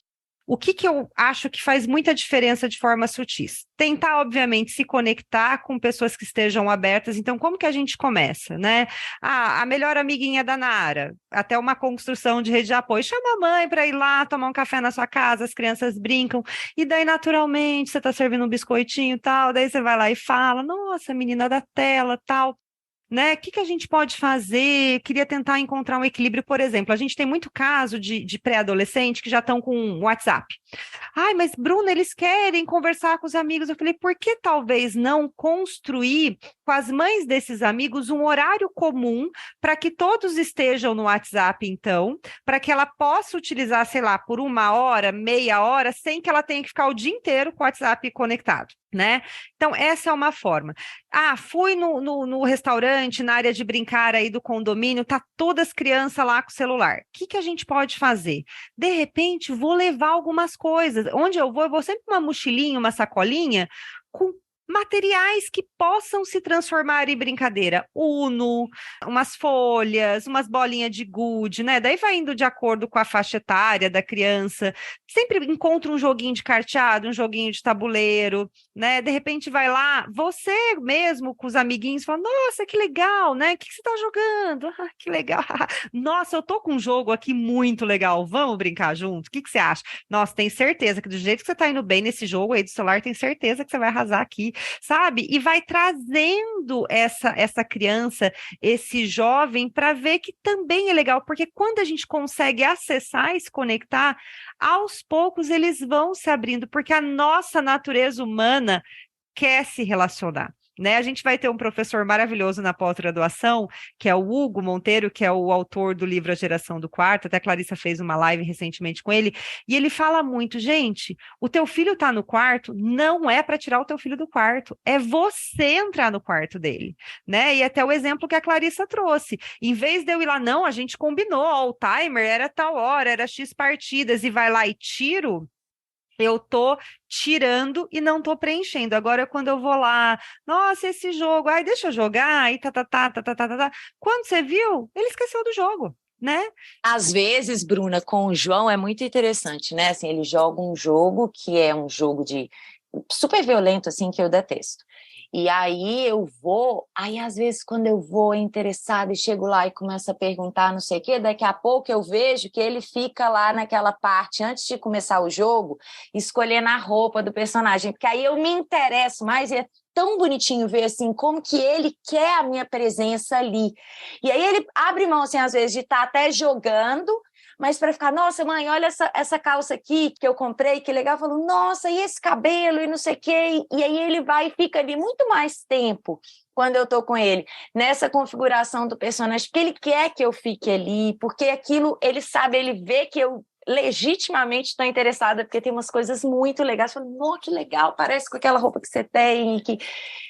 O que eu acho que faz muita diferença de forma sutis? Tentar, obviamente, se conectar com pessoas que estejam abertas. Então, como que a gente começa, né? A melhor amiguinha da Nara, até uma construção de rede de apoio. Chama a mãe para ir lá tomar um café na sua casa, as crianças brincam. E daí, naturalmente, você está servindo um biscoitinho e tal, daí você vai lá e fala, nossa, menina da tela, tal. Né? O que a gente pode fazer? Queria tentar encontrar um equilíbrio, por exemplo, a gente tem muito caso de pré-adolescente que já estão com WhatsApp. Ai, mas Bruna, eles querem conversar com os amigos. Eu falei, por que talvez não construir com as mães desses amigos um horário comum para que todos estejam no WhatsApp, então, para que ela possa utilizar, sei lá, por 1 hora, meia hora, sem que ela tenha que ficar o dia inteiro com o WhatsApp conectado, né? Então, essa é uma forma. Ah, fui no restaurante, na área de brincar aí do condomínio, tá todas as crianças lá com o celular. O que a gente pode fazer? De repente, vou levar algumas coisas. Onde eu vou sempre uma mochilinha, uma sacolinha com materiais que possam se transformar em brincadeira. Uno, umas folhas, umas bolinhas de gude, né? Daí vai indo de acordo com a faixa etária da criança. Sempre encontra um joguinho de carteado, um joguinho de tabuleiro, né? De repente vai lá, você mesmo com os amiguinhos, fala, nossa, que legal, né? O que você tá jogando? Ah, que legal. Nossa, eu tô com um jogo aqui muito legal. Vamos brincar junto? O que você acha? Nossa, tenho certeza que do jeito que você tá indo bem nesse jogo aí do celular, tenho certeza que você vai arrasar aqui, sabe? E vai trazendo essa criança, esse jovem, para ver que também é legal, porque quando a gente consegue acessar e se conectar, aos poucos eles vão se abrindo, porque a nossa natureza humana quer se relacionar. né? A gente vai ter um professor maravilhoso na pós-graduação, que é o Hugo Monteiro, que é o autor do livro A Geração do Quarto, até a Clarissa fez uma live recentemente com ele, e ele fala muito, gente, o teu filho tá no quarto, não é para tirar o teu filho do quarto, é você entrar no quarto dele, né? E até o exemplo que a Clarissa trouxe, em vez de eu ir lá, não, a gente combinou, ó, o timer era tal hora, era X partidas, e vai lá e tiro, eu tô tirando e não tô preenchendo. Agora, quando eu vou lá, nossa, esse jogo, ai, deixa eu jogar, aí tá. Quando você viu, ele esqueceu do jogo, né? Às vezes, Bruna, com o João é muito interessante, né? Assim, ele joga um jogo que é um jogo de super violento, assim, que eu detesto. E aí aí às vezes quando eu vou interessada e chego lá e começo a perguntar não sei o quê, daqui a pouco eu vejo que ele fica lá naquela parte, antes de começar o jogo, escolhendo a roupa do personagem, porque aí eu me interesso mais e é tão bonitinho ver assim como que ele quer a minha presença ali. E aí ele abre mão, assim, às vezes, de estar até jogando, mas para ficar, nossa, mãe, olha essa calça aqui que eu comprei, que legal. Eu falo, nossa, e esse cabelo, e não sei o quê. E aí ele vai e fica ali muito mais tempo quando eu estou com ele, nessa configuração do personagem, porque ele quer que eu fique ali, porque aquilo, ele sabe, ele vê que eu legitimamente estou interessada, porque tem umas coisas muito legais. Eu falo, nossa, que legal, parece com aquela roupa que você tem,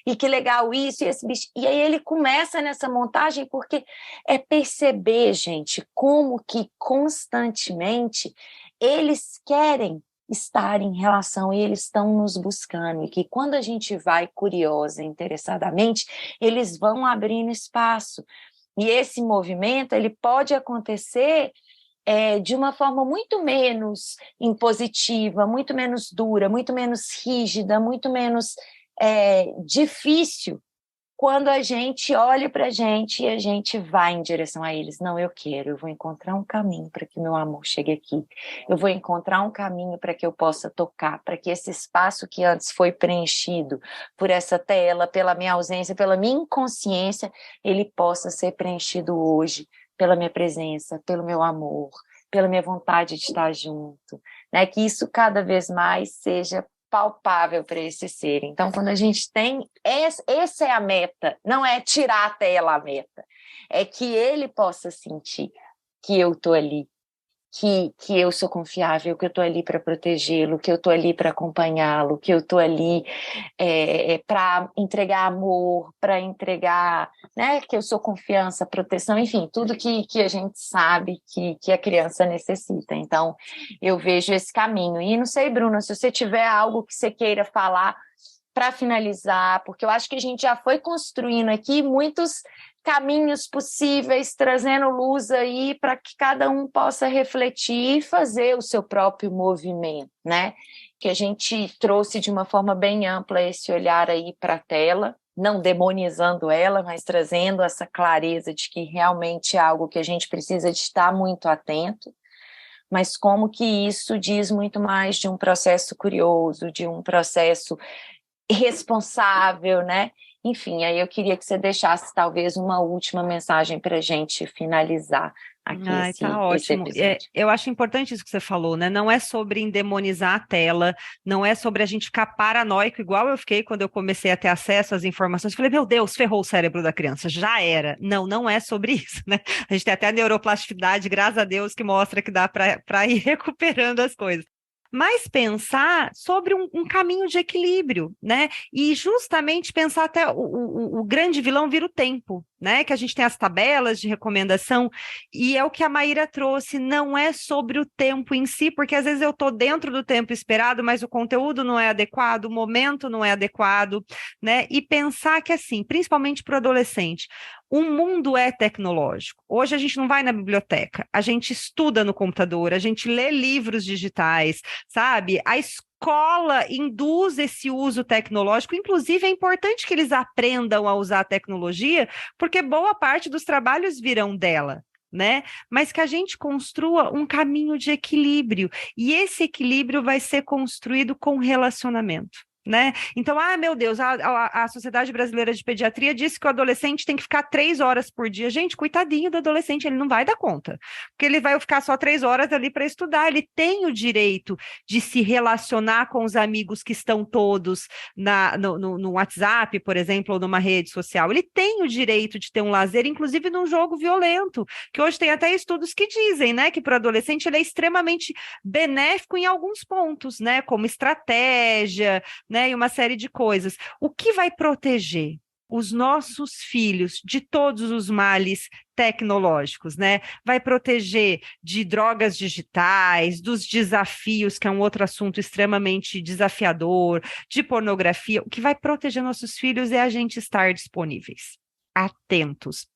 e que legal isso, e esse bicho. E aí ele começa nessa montagem, porque é perceber, gente, como que constantemente eles querem estar em relação e eles estão nos buscando, e que quando a gente vai curiosa, interessadamente, eles vão abrindo espaço. E esse movimento, ele pode acontecer de uma forma muito menos impositiva, muito menos dura, muito menos rígida, muito menos difícil, quando a gente olha para a gente e a gente vai em direção a eles. Não, eu vou encontrar um caminho para que meu amor chegue aqui. Eu vou encontrar um caminho para que eu possa tocar, para que esse espaço que antes foi preenchido por essa tela, pela minha ausência, pela minha inconsciência, ele possa ser preenchido hoje pela minha presença, pelo meu amor, pela minha vontade de estar junto, né? Que isso cada vez mais seja palpável para esse ser. Então, quando a gente tem, essa é a meta, não é tirar a tela a meta, é que ele possa sentir que eu estou ali, que eu sou confiável, que eu estou ali para protegê-lo, que eu estou ali para acompanhá-lo, que eu estou ali para entregar amor, para entregar, né, que eu sou confiança, proteção, enfim, tudo que a gente sabe que a criança necessita. Então, eu vejo esse caminho. E não sei, Bruna, se você tiver algo que você queira falar para finalizar, porque eu acho que a gente já foi construindo aqui muitos caminhos possíveis, trazendo luz aí para que cada um possa refletir e fazer o seu próprio movimento, né? Que a gente trouxe de uma forma bem ampla esse olhar aí para a tela, não demonizando ela, mas trazendo essa clareza de que realmente é algo que a gente precisa de estar muito atento, mas como que isso diz muito mais de um processo curioso, de um processo responsável, né? Enfim, aí eu queria que você deixasse talvez uma última mensagem para a gente finalizar aqui Tá esse ótimo. episódio. Eu acho importante isso que você falou, né? Não é sobre endemonizar a tela, não é sobre a gente ficar paranoico, igual eu fiquei quando eu comecei a ter acesso às informações. Falei, meu Deus, ferrou o cérebro da criança, já era. Não, não é sobre isso, né? A gente tem até a neuroplasticidade, graças a Deus, que mostra que dá para ir recuperando as coisas. Mas pensar sobre um caminho de equilíbrio, né? E justamente pensar até o grande vilão vira o tempo, né? Que a gente tem as tabelas de recomendação, e é o que a Maíra trouxe, não é sobre o tempo em si, porque às vezes eu estou dentro do tempo esperado, mas o conteúdo não é adequado, o momento não é adequado, né? E pensar que, assim, principalmente para o adolescente, o mundo é tecnológico. Hoje a gente não vai na biblioteca, a gente estuda no computador, a gente lê livros digitais, sabe? A escola induz esse uso tecnológico, inclusive é importante que eles aprendam a usar a tecnologia, porque boa parte dos trabalhos virão dela, né? Mas que a gente construa um caminho de equilíbrio, e esse equilíbrio vai ser construído com relacionamento. né? Então, meu Deus, a Sociedade Brasileira de Pediatria disse que o adolescente tem que ficar 3 horas por dia. Gente, coitadinho do adolescente, ele não vai dar conta, porque ele vai ficar só 3 horas ali para estudar. Ele tem o direito de se relacionar com os amigos que estão todos no WhatsApp, por exemplo, ou numa rede social. Ele tem o direito de ter um lazer, inclusive num jogo violento, que hoje tem até estudos que dizem, né, que para o adolescente ele é extremamente benéfico em alguns pontos, né, como estratégia, né, e uma série de coisas. O que vai proteger os nossos filhos de todos os males tecnológicos, né? Vai proteger de drogas digitais, dos desafios, que é um outro assunto extremamente desafiador, de pornografia. O que vai proteger nossos filhos é a gente estar disponíveis, atentos,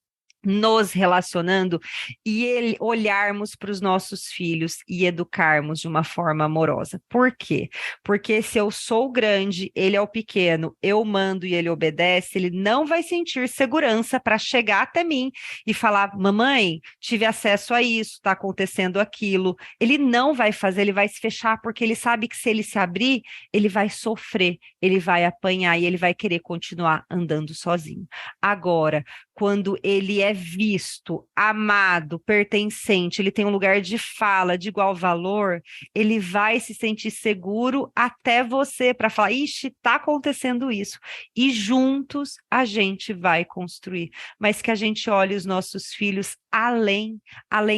nos relacionando e olharmos para os nossos filhos e educarmos de uma forma amorosa. Por quê? Porque se eu sou grande, ele é o pequeno, eu mando e ele obedece, ele não vai sentir segurança para chegar até mim e falar, mamãe, tive acesso a isso, está acontecendo aquilo. Ele não vai fazer, ele vai se fechar, porque ele sabe que se ele se abrir, ele vai sofrer, ele vai apanhar e ele vai querer continuar andando sozinho. Agora, quando ele é visto, amado, pertencente, ele tem um lugar de fala, de igual valor, ele vai se sentir seguro até você para falar, ixi, está acontecendo isso. E juntos a gente vai construir. Mas que a gente olhe os nossos filhos além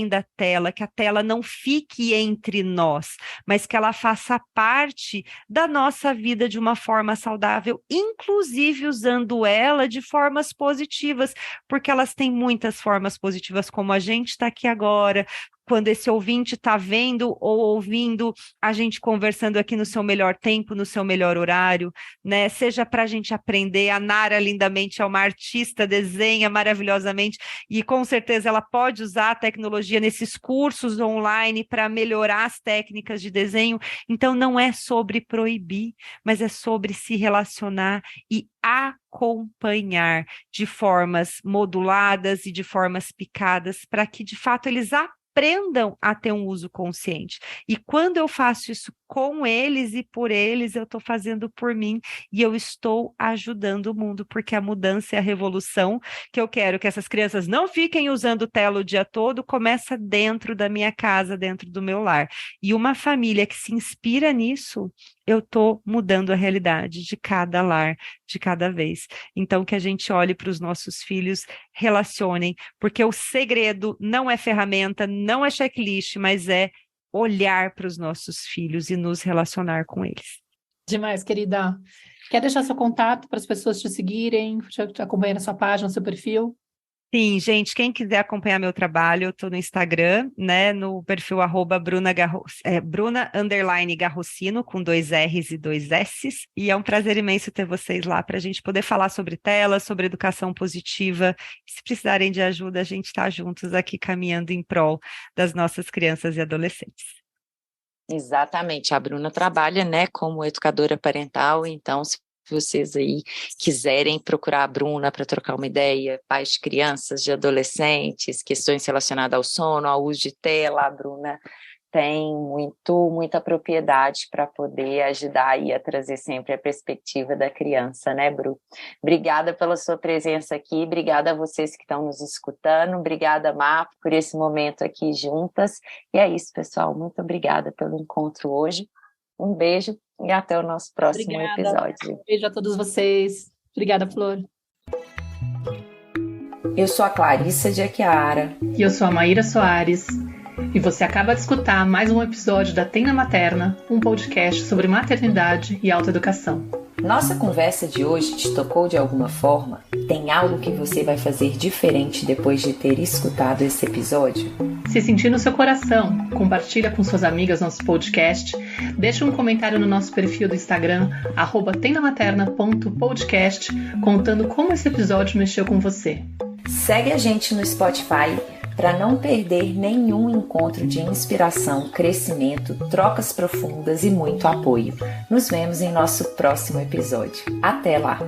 da tela, que a tela não fique entre nós, mas que ela faça parte da nossa vida de uma forma saudável, inclusive usando ela de formas positivas, porque elas têm muitas formas positivas, como a gente está aqui agora, quando esse ouvinte está vendo ou ouvindo a gente conversando aqui no seu melhor tempo, no seu melhor horário, né? Seja para a gente aprender, a Nara lindamente é uma artista, desenha maravilhosamente e com certeza ela pode usar a tecnologia nesses cursos online para melhorar as técnicas de desenho. Então não é sobre proibir, mas é sobre se relacionar e acompanhar de formas moduladas e de formas picadas para que de fato eles aprendam a ter um uso consciente. E quando eu faço isso com eles e por eles, eu estou fazendo por mim e eu estou ajudando o mundo, porque a mudança e a revolução que eu quero que essas crianças não fiquem usando tela o dia todo, começa dentro da minha casa, dentro do meu lar. E uma família que se inspira nisso, eu estou mudando a realidade de cada lar, de cada vez. Então, que a gente olhe para os nossos filhos, relacionem, porque o segredo não é ferramenta, não é checklist, mas é olhar para os nossos filhos e nos relacionar com eles. Demais, querida. Quer deixar seu contato para as pessoas te seguirem, te acompanhar na sua página, no seu perfil? Sim, gente, quem quiser acompanhar meu trabalho, eu estou no Instagram, né, no perfil @Bruna_Garrossino, com 2 R's e 2 S's, e é um prazer imenso ter vocês lá para a gente poder falar sobre tela, sobre educação positiva. Se precisarem de ajuda, a gente está juntos aqui caminhando em prol das nossas crianças e adolescentes. Exatamente, a Bruna trabalha, né, como educadora parental, então se vocês aí quiserem procurar a Bruna para trocar uma ideia, pais de crianças, de adolescentes, questões relacionadas ao sono, ao uso de tela, a Bruna tem muita propriedade para poder ajudar aí a trazer sempre a perspectiva da criança, né, Bru? Obrigada pela sua presença aqui, obrigada a vocês que estão nos escutando, obrigada, Má, por esse momento aqui juntas. E é isso, pessoal, muito obrigada pelo encontro hoje. Um beijo e até o nosso próximo episódio. Um beijo a todos vocês. Obrigada, Flor. Eu sou a Clarissa de Aquiara. E eu sou a Maíra Soares. E você acaba de escutar mais um episódio da Tenda Materna, um podcast sobre maternidade e autoeducação. Nossa conversa de hoje te tocou de alguma forma? Tem algo que você vai fazer diferente depois de ter escutado esse episódio? Se sentir no seu coração, compartilha com suas amigas nosso podcast, deixa um comentário no nosso perfil do Instagram, @tendamaterna.podcast, contando como esse episódio mexeu com você. Segue a gente no Spotify para não perder nenhum encontro de inspiração, crescimento, trocas profundas e muito apoio. Nos vemos em nosso próximo episódio. Até lá!